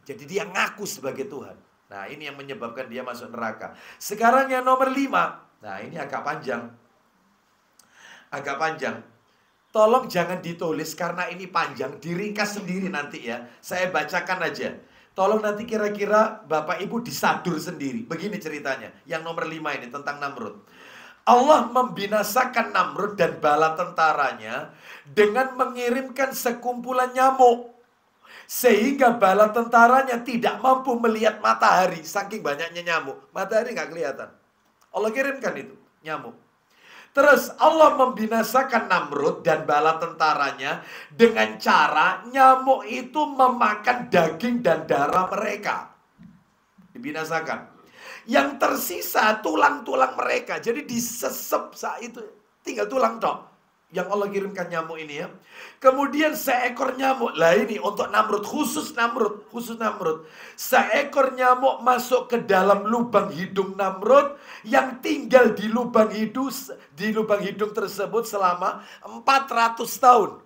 Jadi dia ngaku sebagai Tuhan. Nah, ini yang menyebabkan dia masuk neraka. Sekarang yang nomor 5. Nah, ini agak panjang. Agak panjang. Tolong jangan ditulis karena ini panjang. Diringkas sendiri nanti ya. Saya bacakan aja. Tolong nanti kira-kira Bapak Ibu disadur sendiri. Begini ceritanya. Yang nomor 5 ini tentang Namrud. Allah membinasakan Namrud dan bala tentaranya dengan mengirimkan sekumpulan nyamuk. Sehingga bala tentaranya tidak mampu melihat matahari. Saking banyaknya nyamuk. Matahari nggak kelihatan. Allah kirimkan itu, nyamuk. Terus Allah membinasakan Namrud dan bala tentaranya dengan cara nyamuk itu memakan daging dan darah mereka. Dibinasakan. Yang tersisa tulang-tulang mereka. Jadi disesep saat itu. Tinggal tulang tok. yang Allah kirimkan nyamuk ini ya. Kemudian seekor nyamuk, lah ini untuk Namrud, khusus Namrud. Seekor nyamuk masuk ke dalam lubang hidung Namrud yang tinggal di lubang hidung tersebut selama 400 tahun.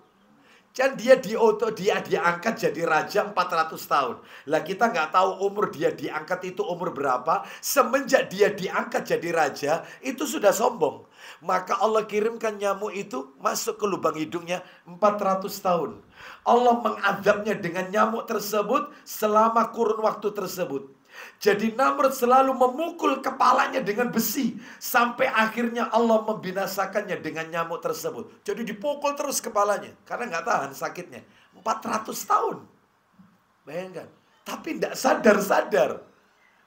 Dan dia diangkat jadi raja 400 tahun. Lah kita nggak tahu umur dia diangkat itu umur berapa. Semenjak dia diangkat jadi raja, itu sudah sombong. Maka Allah kirimkan nyamuk itu masuk ke lubang hidungnya 400 tahun. Allah mengadabnya dengan nyamuk tersebut selama kurun waktu tersebut. Jadi Namrud selalu memukul kepalanya dengan besi. Sampai akhirnya Allah membinasakannya dengan nyamuk tersebut. Jadi dipukul terus kepalanya. Karena nggak tahan sakitnya. 400 tahun. Bayangkan. Tapi tidak sadar-sadar.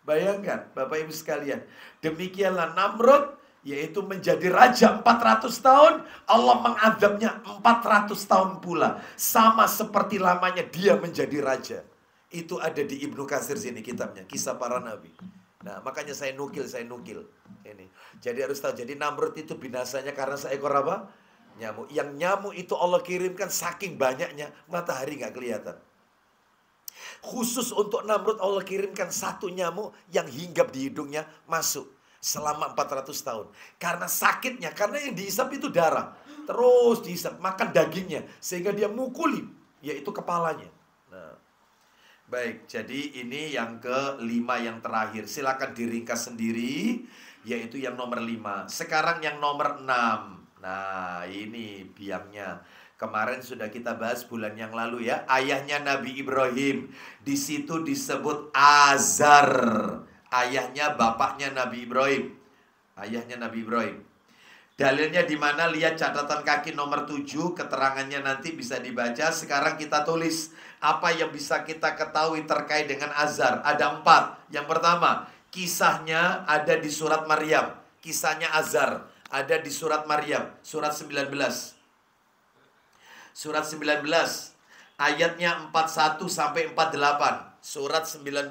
Bayangkan Bapak Ibu sekalian. Demikianlah Namrud, yaitu menjadi raja 400 tahun. Allah mengadabnya 400 tahun pula. Sama seperti lamanya dia menjadi raja. Itu ada di Ibnu Katsir sini kitabnya, Kisah Para Nabi. Nah, makanya saya nukil ini. Jadi harus tahu, jadi Namrud itu binasanya karena seekor apa? Nyamuk. Yang nyamuk itu Allah kirimkan saking banyaknya, matahari nggak kelihatan. Khusus untuk Namrud Allah kirimkan satu nyamuk yang hinggap di hidungnya masuk selama 400 tahun. Karena sakitnya, karena yang dihisap itu darah. Terus dihisap, makan dagingnya. Sehingga dia mukuli, yaitu kepalanya. Baik, jadi ini yang kelima yang terakhir. Silakan diringkas sendiri, yaitu yang nomor 5. Sekarang yang nomor 6. Nah, ini biangnya. Kemarin sudah kita bahas bulan yang lalu ya. Ayahnya Nabi Ibrahim. Di situ disebut Azar. Ayahnya bapaknya Nabi Ibrahim. Ayahnya Nabi Ibrahim. Dalilnya di mana? Lihat catatan kaki nomor 7, keterangannya nanti bisa dibaca. Sekarang kita tulis apa yang bisa kita ketahui terkait dengan Azar. Ada 4. Yang pertama, kisahnya ada di surat Maryam. Kisahnya Azar ada di surat Maryam, surat 19. Surat 19 ayatnya 41 sampai 48. Surat 19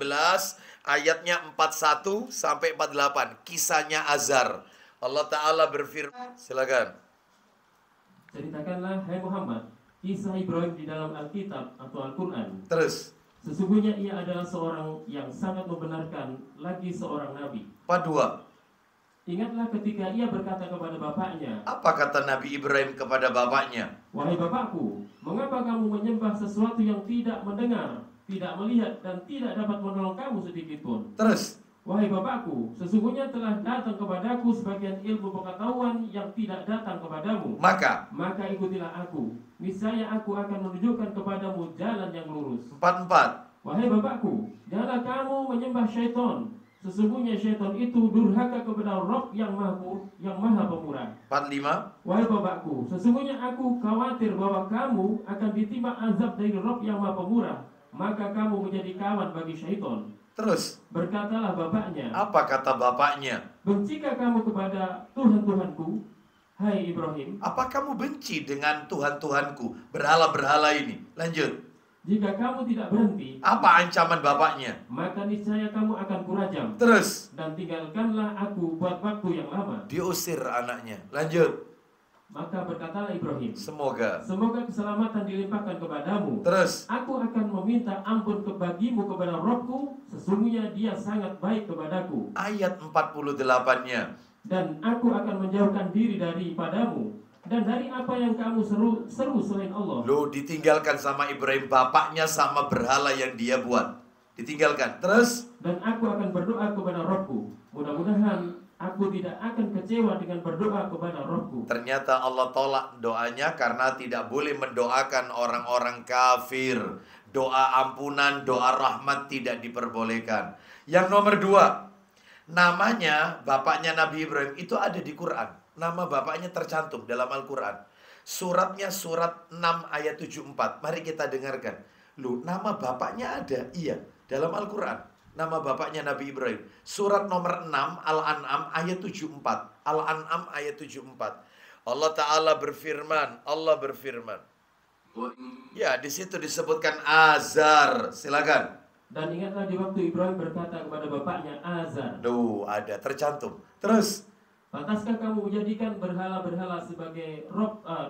ayatnya 41 sampai 48. Kisahnya Azar. Allah Ta'ala berfirman, silakan. Ceritakanlah, hai Muhammad, kisah Ibrahim di dalam Alkitab atau Al-Quran. Terus. Sesungguhnya ia adalah seorang yang sangat membenarkan, lagi seorang nabi. Padua. Ingatlah ketika ia berkata kepada bapaknya. Apa kata Nabi Ibrahim kepada bapaknya? Wahai bapakku, mengapa kamu menyembah sesuatu yang tidak mendengar, tidak melihat, dan tidak dapat menolong kamu sedikitpun? Terus. Wahai bapakku, sesungguhnya telah datang kepadaku sebagian ilmu pengetahuan yang tidak datang kepadamu. Maka ikutilah aku. Niscaya aku akan menunjukkan kepadamu jalan yang lurus. 44. Wahai bapakku, janganlah kamu menyembah syaitan. Sesungguhnya syaitan itu durhaka kepada Rabb yang maha pemurah. 45. Wahai bapakku, sesungguhnya aku khawatir bahwa kamu akan ditimpa azab dari Rabb yang maha pemurah. Maka kamu menjadi kawan bagi syaitan. Terus. Berkatalah bapaknya. Apa kata bapaknya? Bencikah kamu kepada Tuhan-Tuhanku, hai Ibrahim? Apa kamu benci dengan Tuhan-Tuhanku, berhala-berhala ini? Lanjut. Jika kamu tidak berhenti. Apa ancaman bapaknya? Maka niscaya kamu akan kurajam. Terus. Dan tinggalkanlah aku buat waktu yang lama. Diusir anaknya. Lanjut. Maka berkatalah Ibrahim, semoga keselamatan dilimpahkan kepadamu. Terus. Aku akan meminta ampun bagimu kepada Rabbku, sesungguhnya dia sangat baik kepadaku. Ayat 48-nya. Dan aku akan menjauhkan diri daripadamu dan dari apa yang kamu seru selain Allah. Loh, ditinggalkan sama Ibrahim, bapaknya sama berhala yang dia buat. Ditinggalkan. Terus. Dan aku akan berdoa kepada Rabbku. Mudah-mudahan aku tidak akan kecewa dengan berdoa kepada Rabbku. Ternyata Allah tolak doanya karena tidak boleh mendoakan orang-orang kafir. Doa ampunan, doa rahmat tidak diperbolehkan. Yang nomor 2, namanya bapaknya Nabi Ibrahim itu ada di Quran. Nama bapaknya tercantum dalam Al-Quran. Suratnya surat 6 ayat 74. Mari kita dengarkan. Loh, nama bapaknya ada? Iya, dalam Al-Quran. Nama bapaknya Nabi Ibrahim. Surat nomor 6 Al-An'am ayat 74. Al-An'am ayat 74. Allah Ta'ala berfirman. Ya, di situ disebutkan Azar. Silakan. Dan ingatlah di waktu Ibrahim berkata kepada bapaknya Azar. Duh, ada tercantum. Terus. Pantaskah kamu menjadikan berhala-berhala sebagai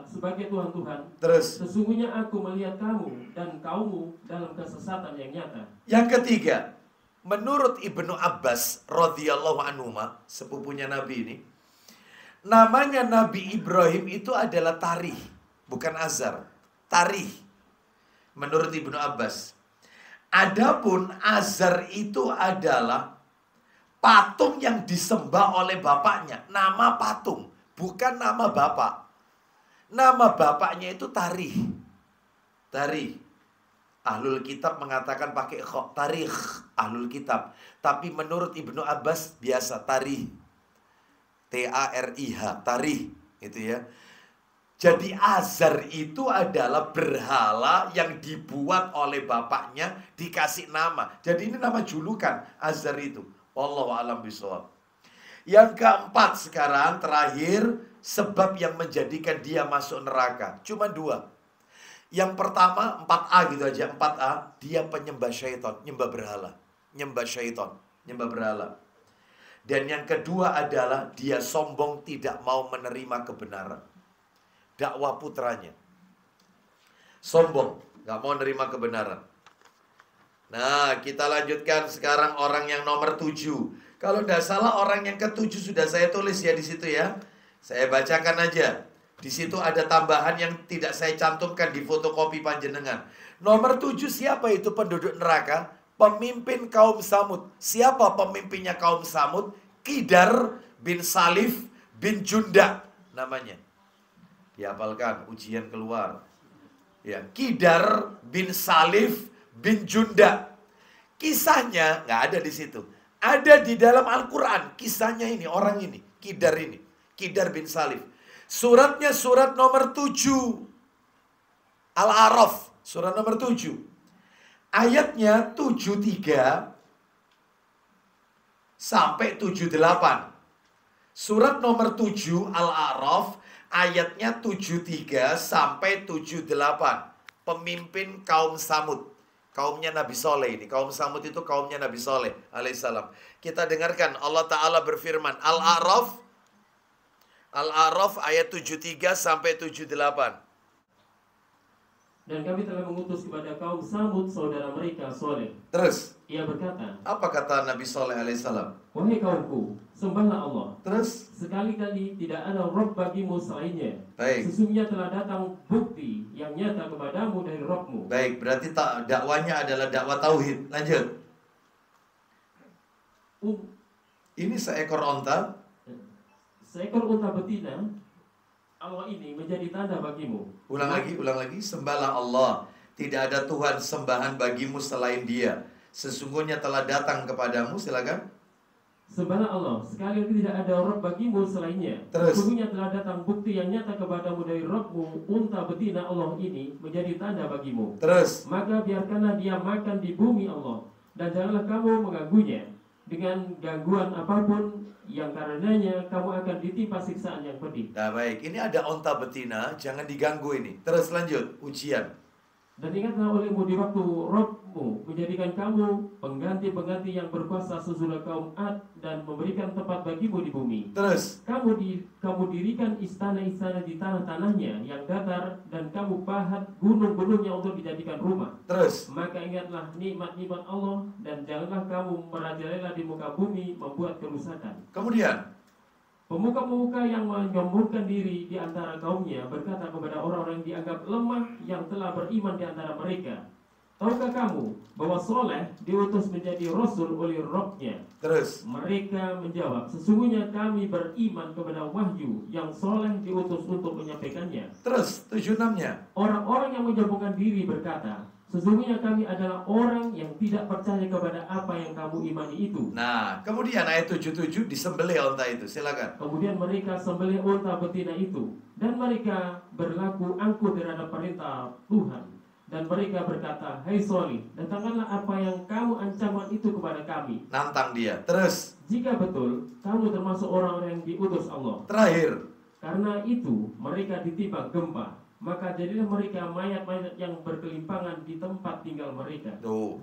sebagai Tuhan-Tuhan? Terus. Sesungguhnya aku melihat kamu dan kaummu dalam kesesatan yang nyata. Yang ketiga, menurut Ibnu Abbas radhiyallahu anhu, sepupunya Nabi ini, namanya Nabi Ibrahim itu adalah Tarih, bukan Azar. Tarih. Menurut Ibnu Abbas. Adapun Azar itu adalah patung yang disembah oleh bapaknya. Nama patung, bukan nama bapak. Nama bapaknya itu Tarih. Tarih. Ahlul kitab mengatakan pakai kho, Tarikh. Ahlul kitab. Tapi menurut Ibnu Abbas biasa Tarih. T-A-R-I-H. Tarih. Itu ya. Jadi Azar itu adalah berhala yang dibuat oleh bapaknya, dikasih nama. Jadi ini nama julukan Azar itu. Wallahu a'lam bishawab. Yang keempat sekarang terakhir, sebab yang menjadikan dia masuk neraka. Cuma dua. Yang pertama 4A gitu aja, 4A, dia penyembah syaitan, nyembah berhala. Nyembah syaitan, nyembah berhala. Dan yang kedua adalah dia sombong, tidak mau menerima kebenaran. Dakwah putranya. Sombong, gak mau menerima kebenaran. Nah, kita lanjutkan sekarang orang yang nomor 7. Kalau tidak salah orang yang ke-7 sudah saya tulis ya di situ ya. Saya bacakan aja. Di situ ada tambahan yang tidak saya cantumkan di fotokopi panjenengan. Nomor 7 siapa itu penduduk neraka? Pemimpin kaum Samud. Siapa pemimpinnya kaum Samud? Qidar bin Salif bin Junda namanya. Dihafalkan, ujian keluar. Ya, Qidar bin Salif bin Junda. Kisahnya nggak ada di situ. Ada di dalam Al-Quran. Kisahnya ini, orang ini. Qidar ini. Qidar bin Salif. Suratnya surat nomor 7. Al-A'raf. Surat nomor 7. Ayatnya 73 sampai 78. Surat nomor 7 Al-A'raf. Ayatnya 73 sampai 78. Pemimpin kaum Samud. Kaumnya Nabi Soleh ini. Kaum Samud itu kaumnya Nabi Soleh alaihissalam. Kita dengarkan Allah Ta'ala berfirman. Al-A'raf. Al-A'raf ayat 73 sampai 78. Dan kami telah mengutus kepada kaum Samud saudara mereka Soleh. Terus. Ia berkata. Apa kata Nabi Soleh alaihissalam? Wahai kaumku, sembahlah Allah. Terus. Sekali-kali tidak ada Rabb bagimu selainnya. Baik. Sesungguhnya telah datang bukti yang nyata kepadamu dari Rabbmu. Baik, berarti dakwanya adalah dakwah tauhid. Lanjut. Ini seekor onta. Seekor unta betina Allah ini menjadi tanda bagimu. Ulang lagi. Sembahlah Allah. Tidak ada Tuhan sembahan bagimu selain Dia. Sesungguhnya telah datang kepadamu. Silakan. Sembahlah Allah. Sekali lagi tidak ada Rabb bagimu selainnya. Terus. Sesungguhnya telah datang bukti yang nyata kepadamu dari Rabbmu. Unta betina Allah ini menjadi tanda bagimu. Terus. Maka biarkanlah dia makan di bumi Allah. Dan janganlah kamu mengganggunya dengan gangguan apapun yang karenanya kamu akan ditimpa siksaan yang pedih. Nah baik, ini ada onta betina, jangan diganggu ini. Terus lanjut, ujian. Dan ingatlah olehmu di waktu Rabbmu menjadikan kamu pengganti-pengganti yang berkuasa sesudah kaum Ad dan memberikan tempat bagimu di bumi. Terus. Kamu dirikan istana-istana di tanah-tanahnya yang datar dan kamu pahat gunung-gunungnya untuk dijadikan rumah. Terus. Maka ingatlah nikmat-nikmat Allah dan janganlah kamu merajalela di muka bumi membuat kerusakan. Kemudian. Pemuka-pemuka yang menyombongkan diri di antara kaumnya berkata kepada orang-orang yang dianggap lemah yang telah beriman di antara mereka, tahukah kamu bahwa Soleh diutus menjadi Rasul oleh Rabb-nya? Terus. Mereka menjawab, sesungguhnya kami beriman kepada wahyu yang Soleh diutus untuk menyampaikannya. Terus, 76-nya. Orang-orang yang menyombongkan diri berkata, sesungguhnya kami adalah orang yang tidak percaya kepada apa yang kamu imani itu. Nah, kemudian ayat 77 disembelih onta itu. Silakan. Kemudian mereka sembelih unta betina itu, dan mereka berlaku angkuh terhadap perintah Tuhan. Dan mereka berkata, hai Solih, datangkanlah apa yang kamu ancaman itu kepada kami. Nantang dia. Terus. Jika betul, kamu termasuk orang-orang yang diutus Allah. Terakhir. Karena itu mereka ditimpa gempa. Maka jadilah mereka mayat-mayat yang berkelimpangan di tempat tinggal mereka. Tuh.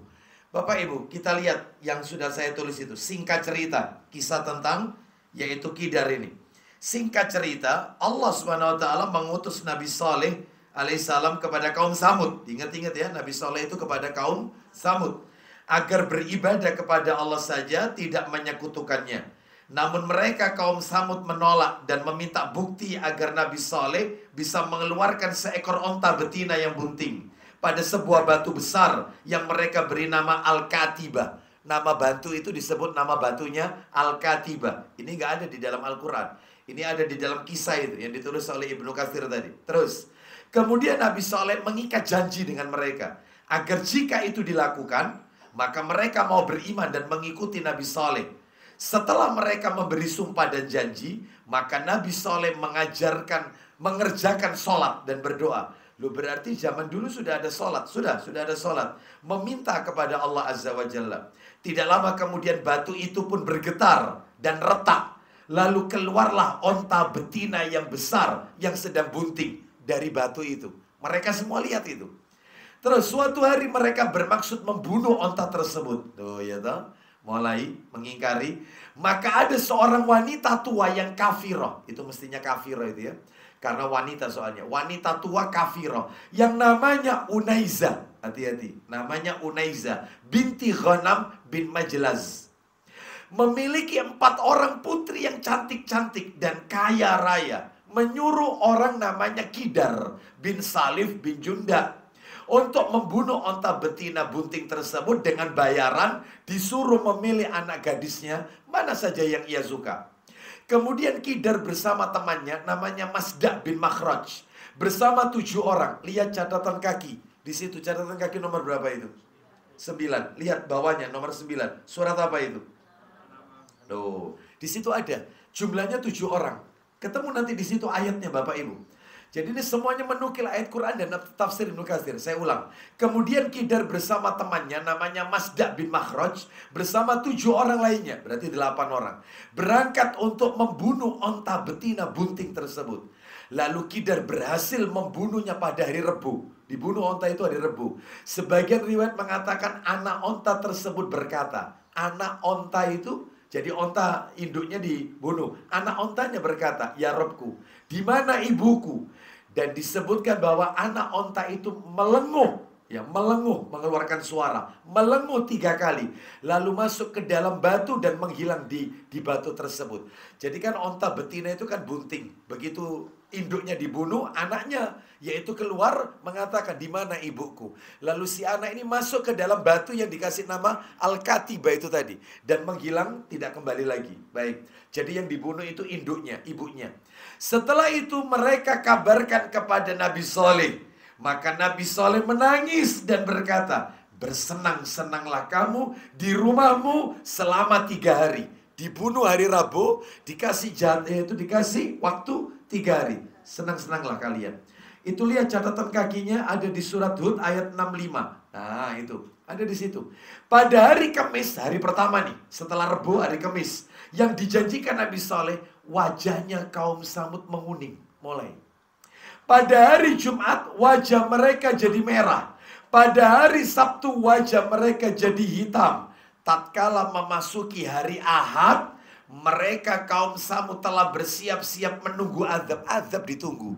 Bapak Ibu, kita lihat yang sudah saya tulis itu. Singkat cerita, kisah tentang yaitu Qidar ini. Singkat cerita, Allah Subhanahu wa taala mengutus Nabi Saleh alaihissalam kepada kaum Samud. Ingat-ingat ya, Nabi Saleh itu kepada kaum Samud agar beribadah kepada Allah saja, tidak menyekutukannya. Namun mereka kaum Samud menolak dan meminta bukti agar Nabi Saleh bisa mengeluarkan seekor onta betina yang bunting pada sebuah batu besar yang mereka beri nama Al-Katibah. Nama batu itu disebut nama batunya Al-Katibah. Ini nggak ada di dalam Al-Quran. Ini ada di dalam kisah itu yang ditulis oleh Ibnu Katsir tadi. Terus, kemudian Nabi Saleh mengikat janji dengan mereka agar jika itu dilakukan, maka mereka mau beriman dan mengikuti Nabi Saleh. Setelah mereka memberi sumpah dan janji, maka Nabi Saleh mengerjakan sholat dan berdoa. Loh, berarti zaman dulu sudah ada sholat. Sudah ada sholat. Meminta kepada Allah Azza wa Jalla. Tidak lama kemudian batu itu pun bergetar dan retak. Lalu keluarlah onta betina yang besar yang sedang bunting dari batu itu. Mereka semua lihat itu. Terus suatu hari mereka bermaksud membunuh onta tersebut. Tuh ya toh, mulai mengingkari. Maka ada seorang wanita tua yang kafirah. Itu mestinya kafirah itu ya. Karena wanita soalnya. Wanita tua kafirah. Yang namanya Unaiza. Hati-hati. Namanya Unaiza. Binti Ghanam bin Majlaz. Memiliki 4 orang putri yang cantik-cantik dan kaya raya. Menyuruh orang namanya Kidar bin Salif bin Junda untuk membunuh onta betina bunting tersebut dengan bayaran. Disuruh memilih anak gadisnya mana saja yang ia suka. Kemudian Kidar bersama temannya namanya Masda bin Makhraj bersama 7 orang. Lihat catatan kaki. Di situ catatan kaki nomor berapa itu? 9. Lihat bawahnya nomor 9. Surat apa itu? Loh, di situ ada jumlahnya 7 orang. Ketemu nanti di situ ayatnya Bapak Ibu. Jadi ini semuanya menukil ayat Quran dan tafsir Ibnu Katsir. Saya ulang. Kemudian Kidar bersama temannya namanya Masda bin Makhraj bersama 7 orang lainnya, berarti 8 orang, berangkat untuk membunuh onta betina bunting tersebut. Lalu Kidar berhasil membunuhnya pada hari Rebu. Dibunuh onta itu hari Rebu. Sebagian riwayat mengatakan anak onta tersebut berkata, anak onta itu, jadi onta induknya dibunuh. Anak ontanya berkata, ya Robku, di mana ibuku? Dan disebutkan bahwa anak onta itu melenguh, mengeluarkan suara, melenguh 3 kali, lalu masuk ke dalam batu dan menghilang di batu tersebut. Jadi kan onta betina itu kan bunting. Begitu induknya dibunuh, anaknya yaitu keluar mengatakan, di mana ibuku? Lalu si anak ini masuk ke dalam batu yang dikasih nama Al-Katibah itu tadi dan menghilang, tidak kembali lagi. Baik. Jadi yang dibunuh itu induknya, ibunya. Setelah itu mereka kabarkan kepada Nabi Saleh. Maka Nabi Saleh menangis dan berkata, bersenang-senanglah kamu di rumahmu selama 3 hari. Dibunuh hari Rabu, dikasih waktu 3 hari. Senang-senanglah kalian. Itu lihat catatan kakinya ada di surat Hud ayat 65. Nah itu, ada di situ. Pada hari Kamis, hari pertama nih, setelah Rebu hari Kamis, yang dijanjikan Nabi Saleh, wajahnya kaum Samud menguning. Mulai. Pada hari Jumat, wajah mereka jadi merah. Pada hari Sabtu, wajah mereka jadi hitam. Tatkala memasuki hari Ahad, mereka kaum Samud telah bersiap-siap menunggu azab. Azab ditunggu.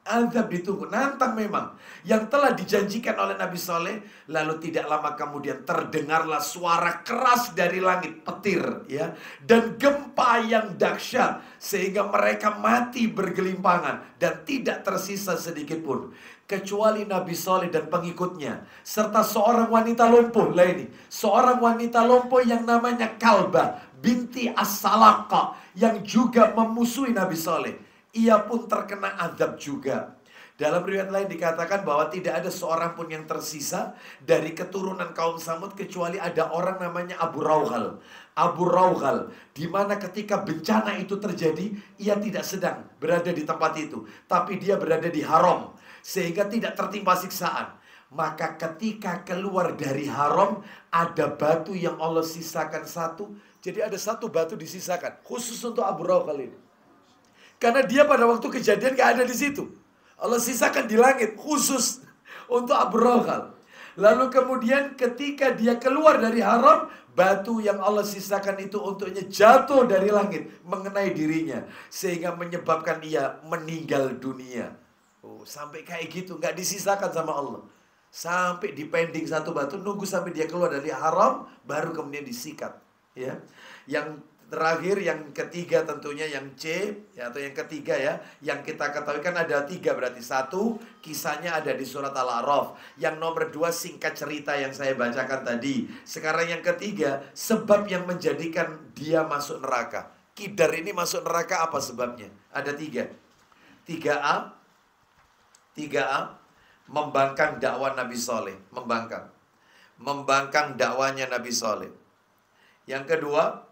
Azab ditunggu. Nantang memang. Yang telah dijanjikan oleh Nabi Saleh. Lalu tidak lama kemudian terdengarlah suara keras dari langit. Petir. Ya, dan gempa yang dahsyat. Sehingga mereka mati bergelimpangan. Dan tidak tersisa sedikit pun. Kecuali Nabi Saleh dan pengikutnya. Serta seorang wanita lumpuh. Lah ini. Seorang wanita lumpuh yang namanya Kalbah binti As-Salaqah. Yang juga memusuhi Nabi Saleh. Ia pun terkena azab juga. Dalam riwayat lain dikatakan bahwa tidak ada seorang pun yang tersisa dari keturunan kaum Samud kecuali ada orang namanya Abu Raughal. Abu Raughal, di mana ketika bencana itu terjadi, ia tidak sedang berada di tempat itu, tapi dia berada di haram sehingga tidak tertimpa siksaan. Maka ketika keluar dari haram, ada batu yang Allah sisakan 1. Jadi ada 1 batu disisakan khusus untuk Abu Raughal ini. Karena dia pada waktu kejadian gak ada di situ. Allah sisakan di langit khusus untuk Abu Raughal. Lalu kemudian ketika dia keluar dari haram, batu yang Allah sisakan itu untuknya jatuh dari langit mengenai dirinya sehingga menyebabkan ia meninggal dunia. Oh, sampai kayak gitu, nggak disisakan sama Allah. Sampai dipending satu batu, nunggu sampai dia keluar dari haram, baru kemudian disikat. Ya, yang terakhir, yang ketiga tentunya yang C, ya, atau yang ketiga ya, yang kita ketahui kan ada 3 berarti. 1, kisahnya ada di surat Al-A'raf. Yang nomor 2, singkat cerita yang saya bacakan tadi. Sekarang yang ketiga, sebab yang menjadikan dia masuk neraka. Kidar ini masuk neraka apa sebabnya? Ada 3. 3A, membangkang dakwah Nabi Soleh. Membangkang dakwanya Nabi Soleh. Yang kedua,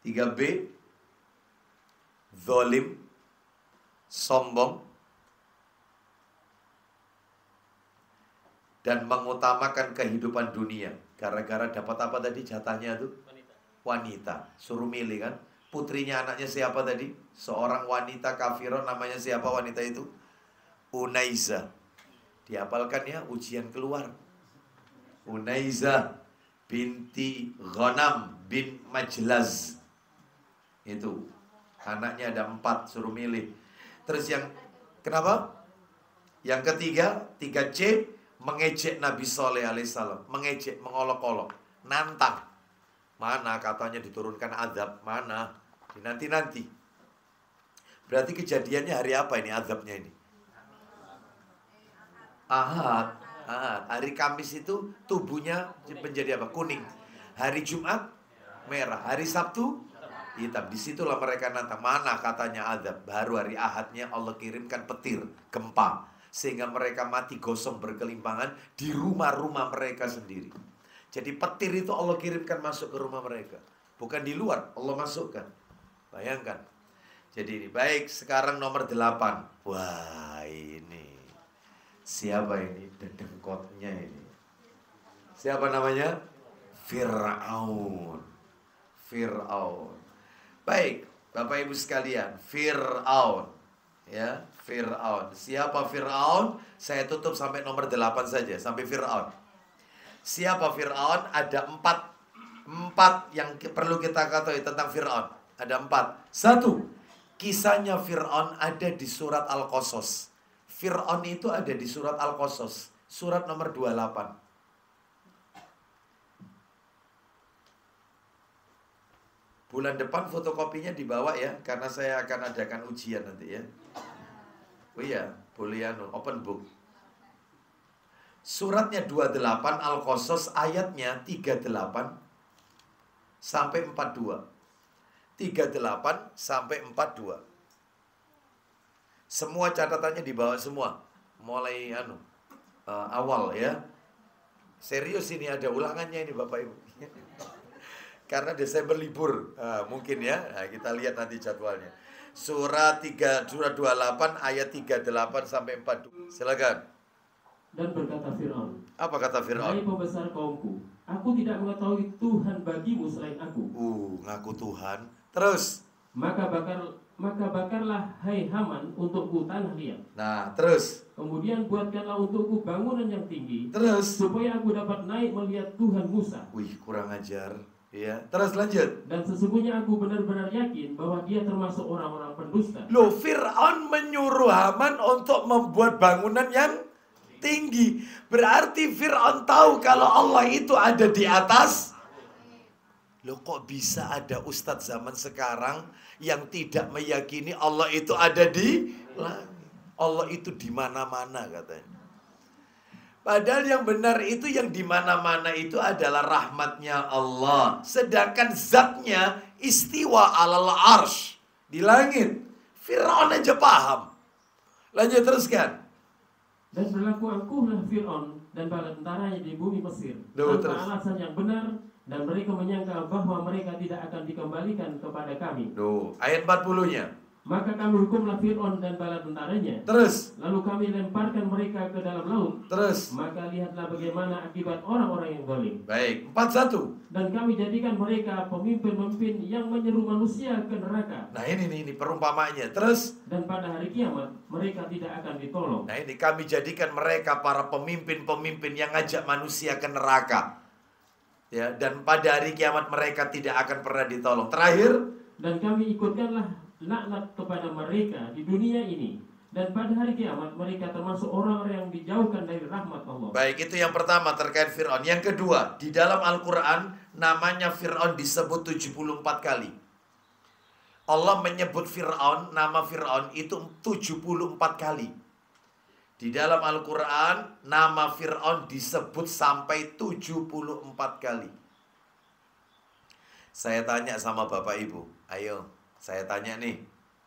3B, zalim, sombong, dan mengutamakan kehidupan dunia. Gara-gara dapat apa tadi jatahnya tuh? Wanita. Suruh milih kan? Putrinya anaknya siapa tadi? Seorang wanita kafirah, namanya siapa wanita itu? Unaiza. Dihafalkan ya, ujian keluar. Unaiza binti Ghanam bin Majlaz. Itu anaknya ada 4, suruh milih. Terus yang kenapa? Yang ketiga, 3C, mengejek Nabi Soleh alaihissalam. Mengejek, mengolok-olok, nantang. Mana katanya diturunkan azab, mana? Nanti-nanti. Berarti kejadiannya hari apa ini azabnya ini? Ahad. Hari Kamis itu tubuhnya menjadi apa? Kuning. Hari Jumat merah. Hari Sabtu hitam. Disitulah mereka nantang. Mana katanya azab. Baru hari Ahadnya Allah kirimkan petir, gempa, sehingga mereka mati gosong berkelimpangan di rumah-rumah mereka sendiri. Jadi petir itu Allah kirimkan masuk ke rumah mereka, bukan di luar, Allah masukkan. Bayangkan. Jadi ini baik. Sekarang nomor 8. Wah, ini siapa ini? Dedengkotnya ini. Siapa namanya? Fir'aun. Baik, Bapak Ibu sekalian, Fir'aun. Ya, Fir'aun. Siapa Fir'aun? Saya tutup sampai nomor 8 saja, sampai Fir'aun. Siapa Fir'aun? Ada 4 yang perlu kita ketahui tentang Fir'aun. Ada 4. 1, kisahnya Fir'aun ada di surat Al-Qasas. Fir'aun itu ada di surat Al-Qasas, surat nomor 28. Bulan depan fotokopinya dibawa ya, karena saya akan adakan ujian nanti ya. Oh iya, boleh open book. Suratnya 28 Al-Qasas, ayatnya 38 sampai 42. 38 sampai 42. Semua catatannya dibawa semua. Mulai awal ya. Serius ini ada ulangannya ini Bapak Ibu. Karena Desember libur, mungkin ya. Nah, kita lihat nanti jadwalnya. Surat 28 ayat 38 sampai 42. Silakan. Dan berkata Fir'aun, apa kata Fir'aun? hai pembesar kaumku, aku tidak mengetahui Tuhan bagimu selain aku. Ngaku Tuhan. Terus? Maka bakarlah hai Haman untukku tanah liat. Nah, terus? Kemudian buatkanlah untukku bangunan yang tinggi. Terus? Supaya aku dapat naik melihat Tuhan Musa. Wih, kurang ajar. Ya, terus lanjut. Dan sesungguhnya aku benar-benar yakin bahwa dia termasuk orang-orang pendusta. Loh, Fir'aun menyuruh Haman untuk membuat bangunan yang tinggi. Berarti Fir'aun tahu kalau Allah itu ada di atas. Loh, kok bisa ada ustadz zaman sekarang yang tidak meyakini Allah itu ada di langit? Allah itu di mana-mana katanya. Padahal yang benar itu, yang di mana-mana itu adalah rahmatnya Allah. Sedangkan zatnya istiwa alal arsh, di langit. Fir'aun aja paham. Lanjut teruskan. Dan berlaku angkuhlah Fir'aun dan bala tentaranya di bumi Mesir tanpa alasan yang benar, dan mereka menyangka bahwa mereka tidak akan dikembalikan kepada kami. Ayat 40-nya. Maka kami hukumlah Fir'aun dan bala tentaranya. Terus? Lalu kami lemparkan mereka ke dalam laut. Terus? Maka lihatlah bagaimana akibat orang-orang yang zalim. Baik, 41. Dan kami jadikan mereka pemimpin-pemimpin yang menyeru manusia ke neraka. Nah ini perumpamaannya. Terus? Dan pada hari kiamat mereka tidak akan ditolong. Nah ini kami jadikan mereka para pemimpin-pemimpin yang ngajak manusia ke neraka. Ya, dan pada hari kiamat mereka tidak akan pernah ditolong. Terakhir, dan kami ikutkanlah laknat kepada mereka di dunia ini, dan pada hari kiamat mereka termasuk orang-orang yang dijauhkan dari rahmat Allah. Baik, itu yang pertama terkait Fir'aun. Yang kedua, di dalam Al-Quran namanya Fir'aun disebut 74 kali. Allah menyebut Fir'aun, nama Fir'aun itu 74 kali. Di dalam Al-Quran, nama Fir'aun disebut sampai 74 kali. Saya tanya sama Bapak Ibu, ayo, saya tanya nih,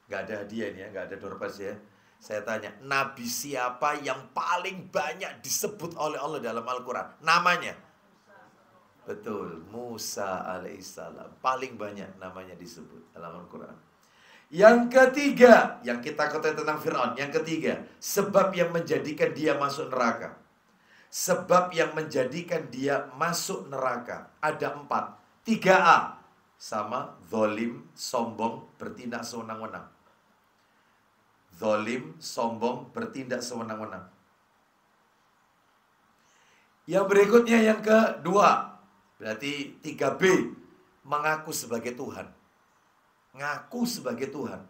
gak ada hadiah nih ya, gak ada door prize ya. Saya tanya, Nabi siapa yang paling banyak disebut oleh Allah dalam Al-Quran? Namanya? Betul, Musa alaihissalam. Paling banyak namanya disebut dalam Al-Quran. Yang ketiga, yang kita ketahui tentang Fir'aun. Yang ketiga, sebab yang menjadikan dia masuk neraka. Sebab yang menjadikan dia masuk neraka. Ada 4. 3A. Sama, zalim, sombong, bertindak sewenang-wenang. Zalim, sombong, bertindak sewenang-wenang. Yang berikutnya yang kedua. Berarti 3B. Mengaku sebagai Tuhan. Ngaku sebagai Tuhan.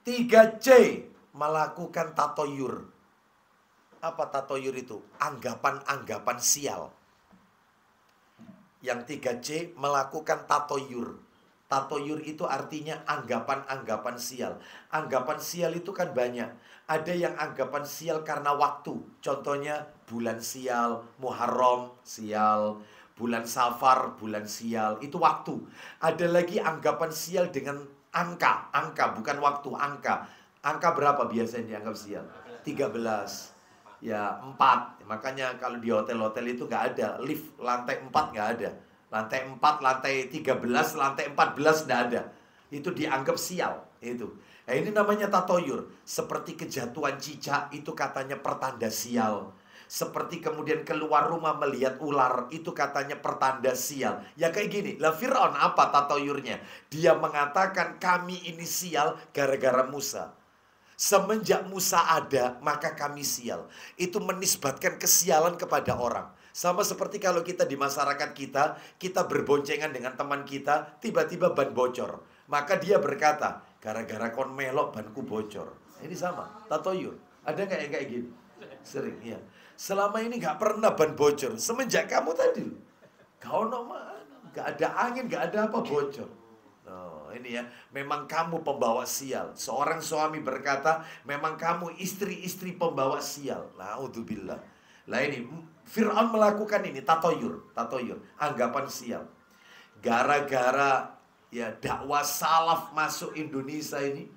3C, melakukan tatoyur. Apa tatoyur itu? Anggapan-anggapan sial. Yang 3C, melakukan tatoyur. Tatoyur itu artinya anggapan-anggapan sial. Anggapan sial itu kan banyak. Ada yang anggapan sial karena waktu. Contohnya bulan sial, Muharram sial, bulan Safar, bulan sial, itu waktu. Ada lagi anggapan sial dengan angka. Angka, bukan waktu, angka. Angka berapa biasanya dianggap sial? 13. Ya, 4. Makanya kalau di hotel-hotel itu nggak ada. Lift lantai 4 nggak ada. Lantai 4, lantai 13, lantai 14 nggak ada. Itu dianggap sial. Itu. Nah, ini namanya tatoyur. Seperti kejatuhan cicak, itu katanya pertanda sial. Seperti kemudian keluar rumah melihat ular, itu katanya pertanda sial. Ya kayak gini, lah Fir'aun apa tatoyurnya? Dia mengatakan kami ini sial gara-gara Musa. Semenjak Musa ada, maka kami sial. Itu menisbatkan kesialan kepada orang. Sama seperti kalau kita di masyarakat kita berboncengan dengan teman kita, tiba-tiba ban bocor. Maka dia berkata, gara-gara kon melok banku bocor. Ini sama, tatoyur. Ada nggak yang kayak gini? Sering, iya. Selama ini gak pernah ban bocor. Semenjak kamu tadi, kau gak ada angin, gak ada apa bocor. Oh, ini ya, memang kamu pembawa sial. Seorang suami berkata, memang kamu istri-istri pembawa sial. Naudzubillah. Lah ini, Fir'aun melakukan ini, tatoyur, anggapan sial. Gara-gara ya dakwah salaf masuk Indonesia ini,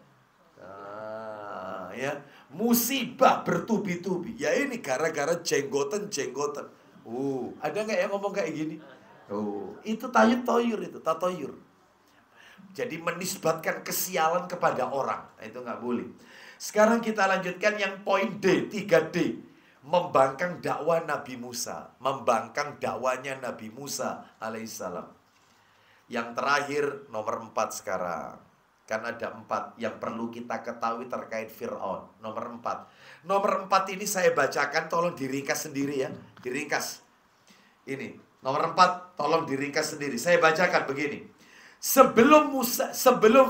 ya, musibah bertubi-tubi. Ya ini gara-gara jenggotan. Ada nggak yang ngomong kayak gini? Itu tatoyur, itu tatoyur. Jadi menisbatkan kesialan kepada orang. Nah, itu nggak boleh. Sekarang kita lanjutkan yang poin D, 3D. Membangkang dakwah Nabi Musa. Membangkang dakwanya Nabi Musa alaihissalam. Yang terakhir nomor 4 sekarang. Kan ada 4 yang perlu kita ketahui terkait Fir'aun. Nomor 4. Nomor 4 ini saya bacakan, tolong diringkas sendiri ya. Diringkas. Ini, nomor 4 tolong diringkas sendiri. Saya bacakan begini. Sebelum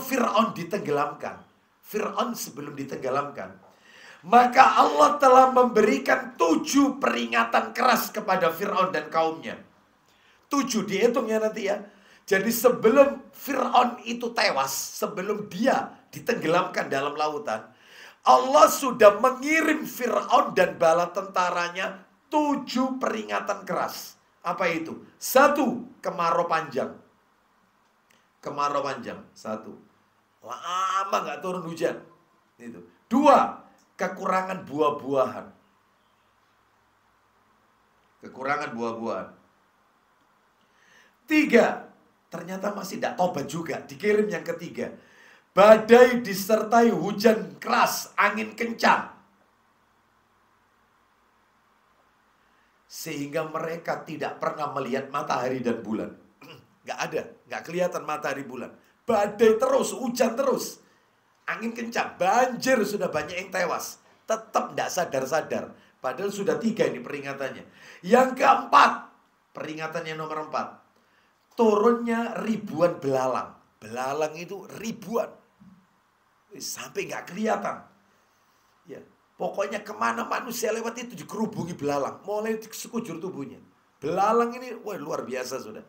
Fir'aun ditenggelamkan. Fir'aun sebelum ditenggelamkan. Maka Allah telah memberikan 7 peringatan keras kepada Fir'aun dan kaumnya. 7, dihitung ya nanti ya. Jadi sebelum Fir'aun itu tewas, sebelum dia ditenggelamkan dalam lautan, Allah sudah mengirim Fir'aun dan bala tentaranya 7 peringatan keras. Apa itu? 1, kemarau panjang. Kemarau panjang, 1. Lama nggak turun hujan. Itu. 2, kekurangan buah-buahan. Kekurangan buah-buahan. 3, ternyata masih tidak tobat juga. Dikirim yang ketiga. Badai disertai hujan keras, angin kencang. Sehingga mereka tidak pernah melihat matahari dan bulan. Gak ada, gak kelihatan matahari bulan. Badai terus, hujan terus. Angin kencang, banjir, sudah banyak yang tewas. Tetap tidak sadar-sadar. Padahal sudah 3 ini peringatannya. Yang keempat, peringatannya nomor 4. Turunnya ribuan belalang. Belalang itu ribuan. Sampai nggak kelihatan. Ya, pokoknya kemana manusia lewat itu dikerubungi belalang. Mulai sekujur tubuhnya. Belalang ini, wah luar biasa sudah.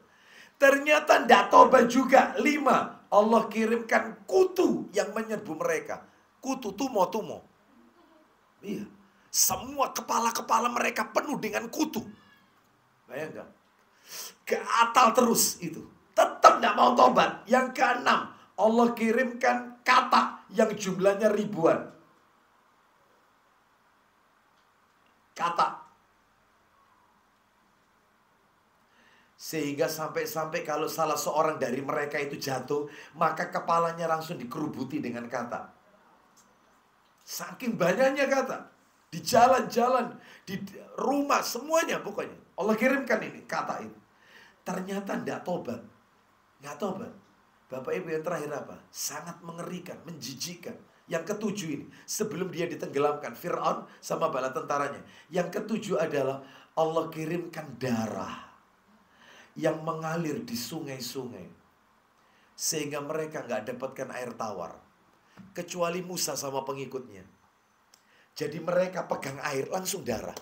Ternyata tidak tobat juga. 5. Allah kirimkan kutu yang menyerbu mereka. Kutu, tumo. Iya. Semua kepala-kepala mereka penuh dengan kutu. Bayangkan. Gatal terus itu. Tetap tidak mau tobat. Yang ke-6. Allah kirimkan kata yang jumlahnya ribuan. Kata. Sehingga sampai-sampai kalau salah seorang dari mereka itu jatuh, maka kepalanya langsung dikerubuti dengan kata. Saking banyaknya kata. Di jalan-jalan, di rumah, semuanya pokoknya. Allah kirimkan ini, kata itu. Ternyata tidak tobat. Nggak tobat. Bapak Ibu yang terakhir apa? Sangat mengerikan, menjijikkan. Yang ke-7 ini, sebelum dia ditenggelamkan, Fir'aun sama bala tentaranya. Yang ke-7 adalah Allah kirimkan darah yang mengalir di sungai-sungai. Sehingga mereka nggak dapatkan air tawar. Kecuali Musa sama pengikutnya. Jadi mereka pegang air, langsung darah.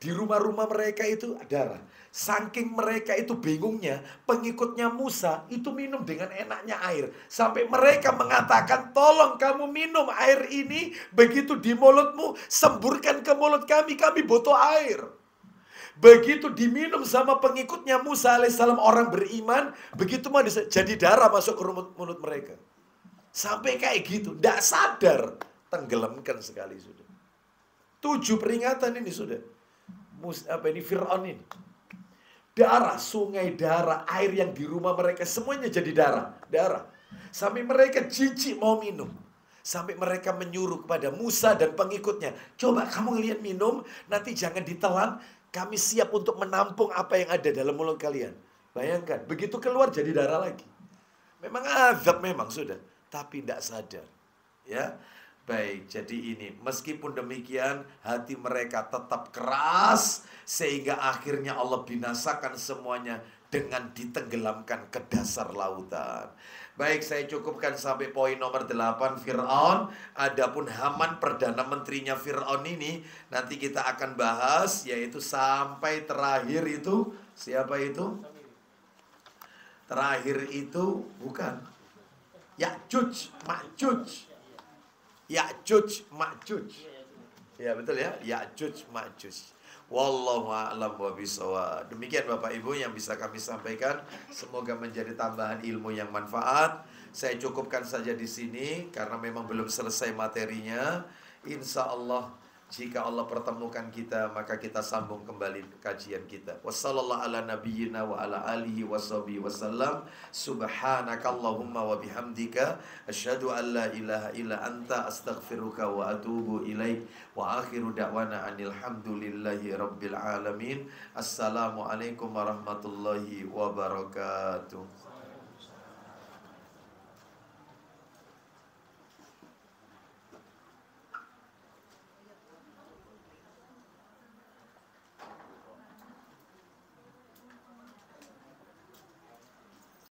Di rumah-rumah mereka itu darah. Saking mereka itu bingungnya, pengikutnya Musa itu minum dengan enaknya air. Sampai mereka mengatakan, tolong kamu minum air ini, begitu di mulutmu, semburkan ke mulut kami butuh air. Begitu diminum sama pengikutnya Musa alaihissalam, orang beriman, begitu mah jadi darah masuk ke mulut mereka. Sampai kayak gitu, tidak sadar, tenggelamkan sekali sudah. 7 peringatan ini sudah. Fir'aun ini. Darah, sungai darah, air yang di rumah mereka semuanya jadi darah. Sampai mereka jijik mau minum. Sampai mereka menyuruh kepada Musa dan pengikutnya, coba kamu lihat minum, nanti jangan ditelan. Kami siap untuk menampung apa yang ada dalam mulut kalian. Bayangkan, begitu keluar jadi darah lagi. Memang azab memang sudah, tapi tidak sadar. Ya, baik. Jadi ini, meskipun demikian, hati mereka tetap keras sehingga akhirnya Allah binasakan semuanya dengan ditenggelamkan ke dasar lautan. Baik, saya cukupkan sampai poin nomor 8, Fir'aun. Adapun Haman, perdana menterinya Fir'aun ini, nanti kita akan bahas, yaitu sampai terakhir itu, siapa itu? Terakhir itu, bukan. Ya'juj, Ma'juj. Ya'juj, Ma'juj. Ya betul ya, Ya'juj, Ma'juj. Wallahu a'lam wa bishawab. Demikian Bapak Ibu yang bisa kami sampaikan. Semoga menjadi tambahan ilmu yang manfaat. Saya cukupkan saja di sini karena memang belum selesai materinya. Insya Allah jika Allah pertemukan kita, maka kita sambung kembali kajian kita. Wassallallahu ala nabiyyina wa ala alihi washabihi wasallam. Subhanakallahumma wa bihamdika asyhadu an la ilaha illa anta astaghfiruka wa atubu ilaik. Wa akhiru da'wana anil hamdulillahi rabbil alamin. Assalamualaikum warahmatullahi wabarakatuh.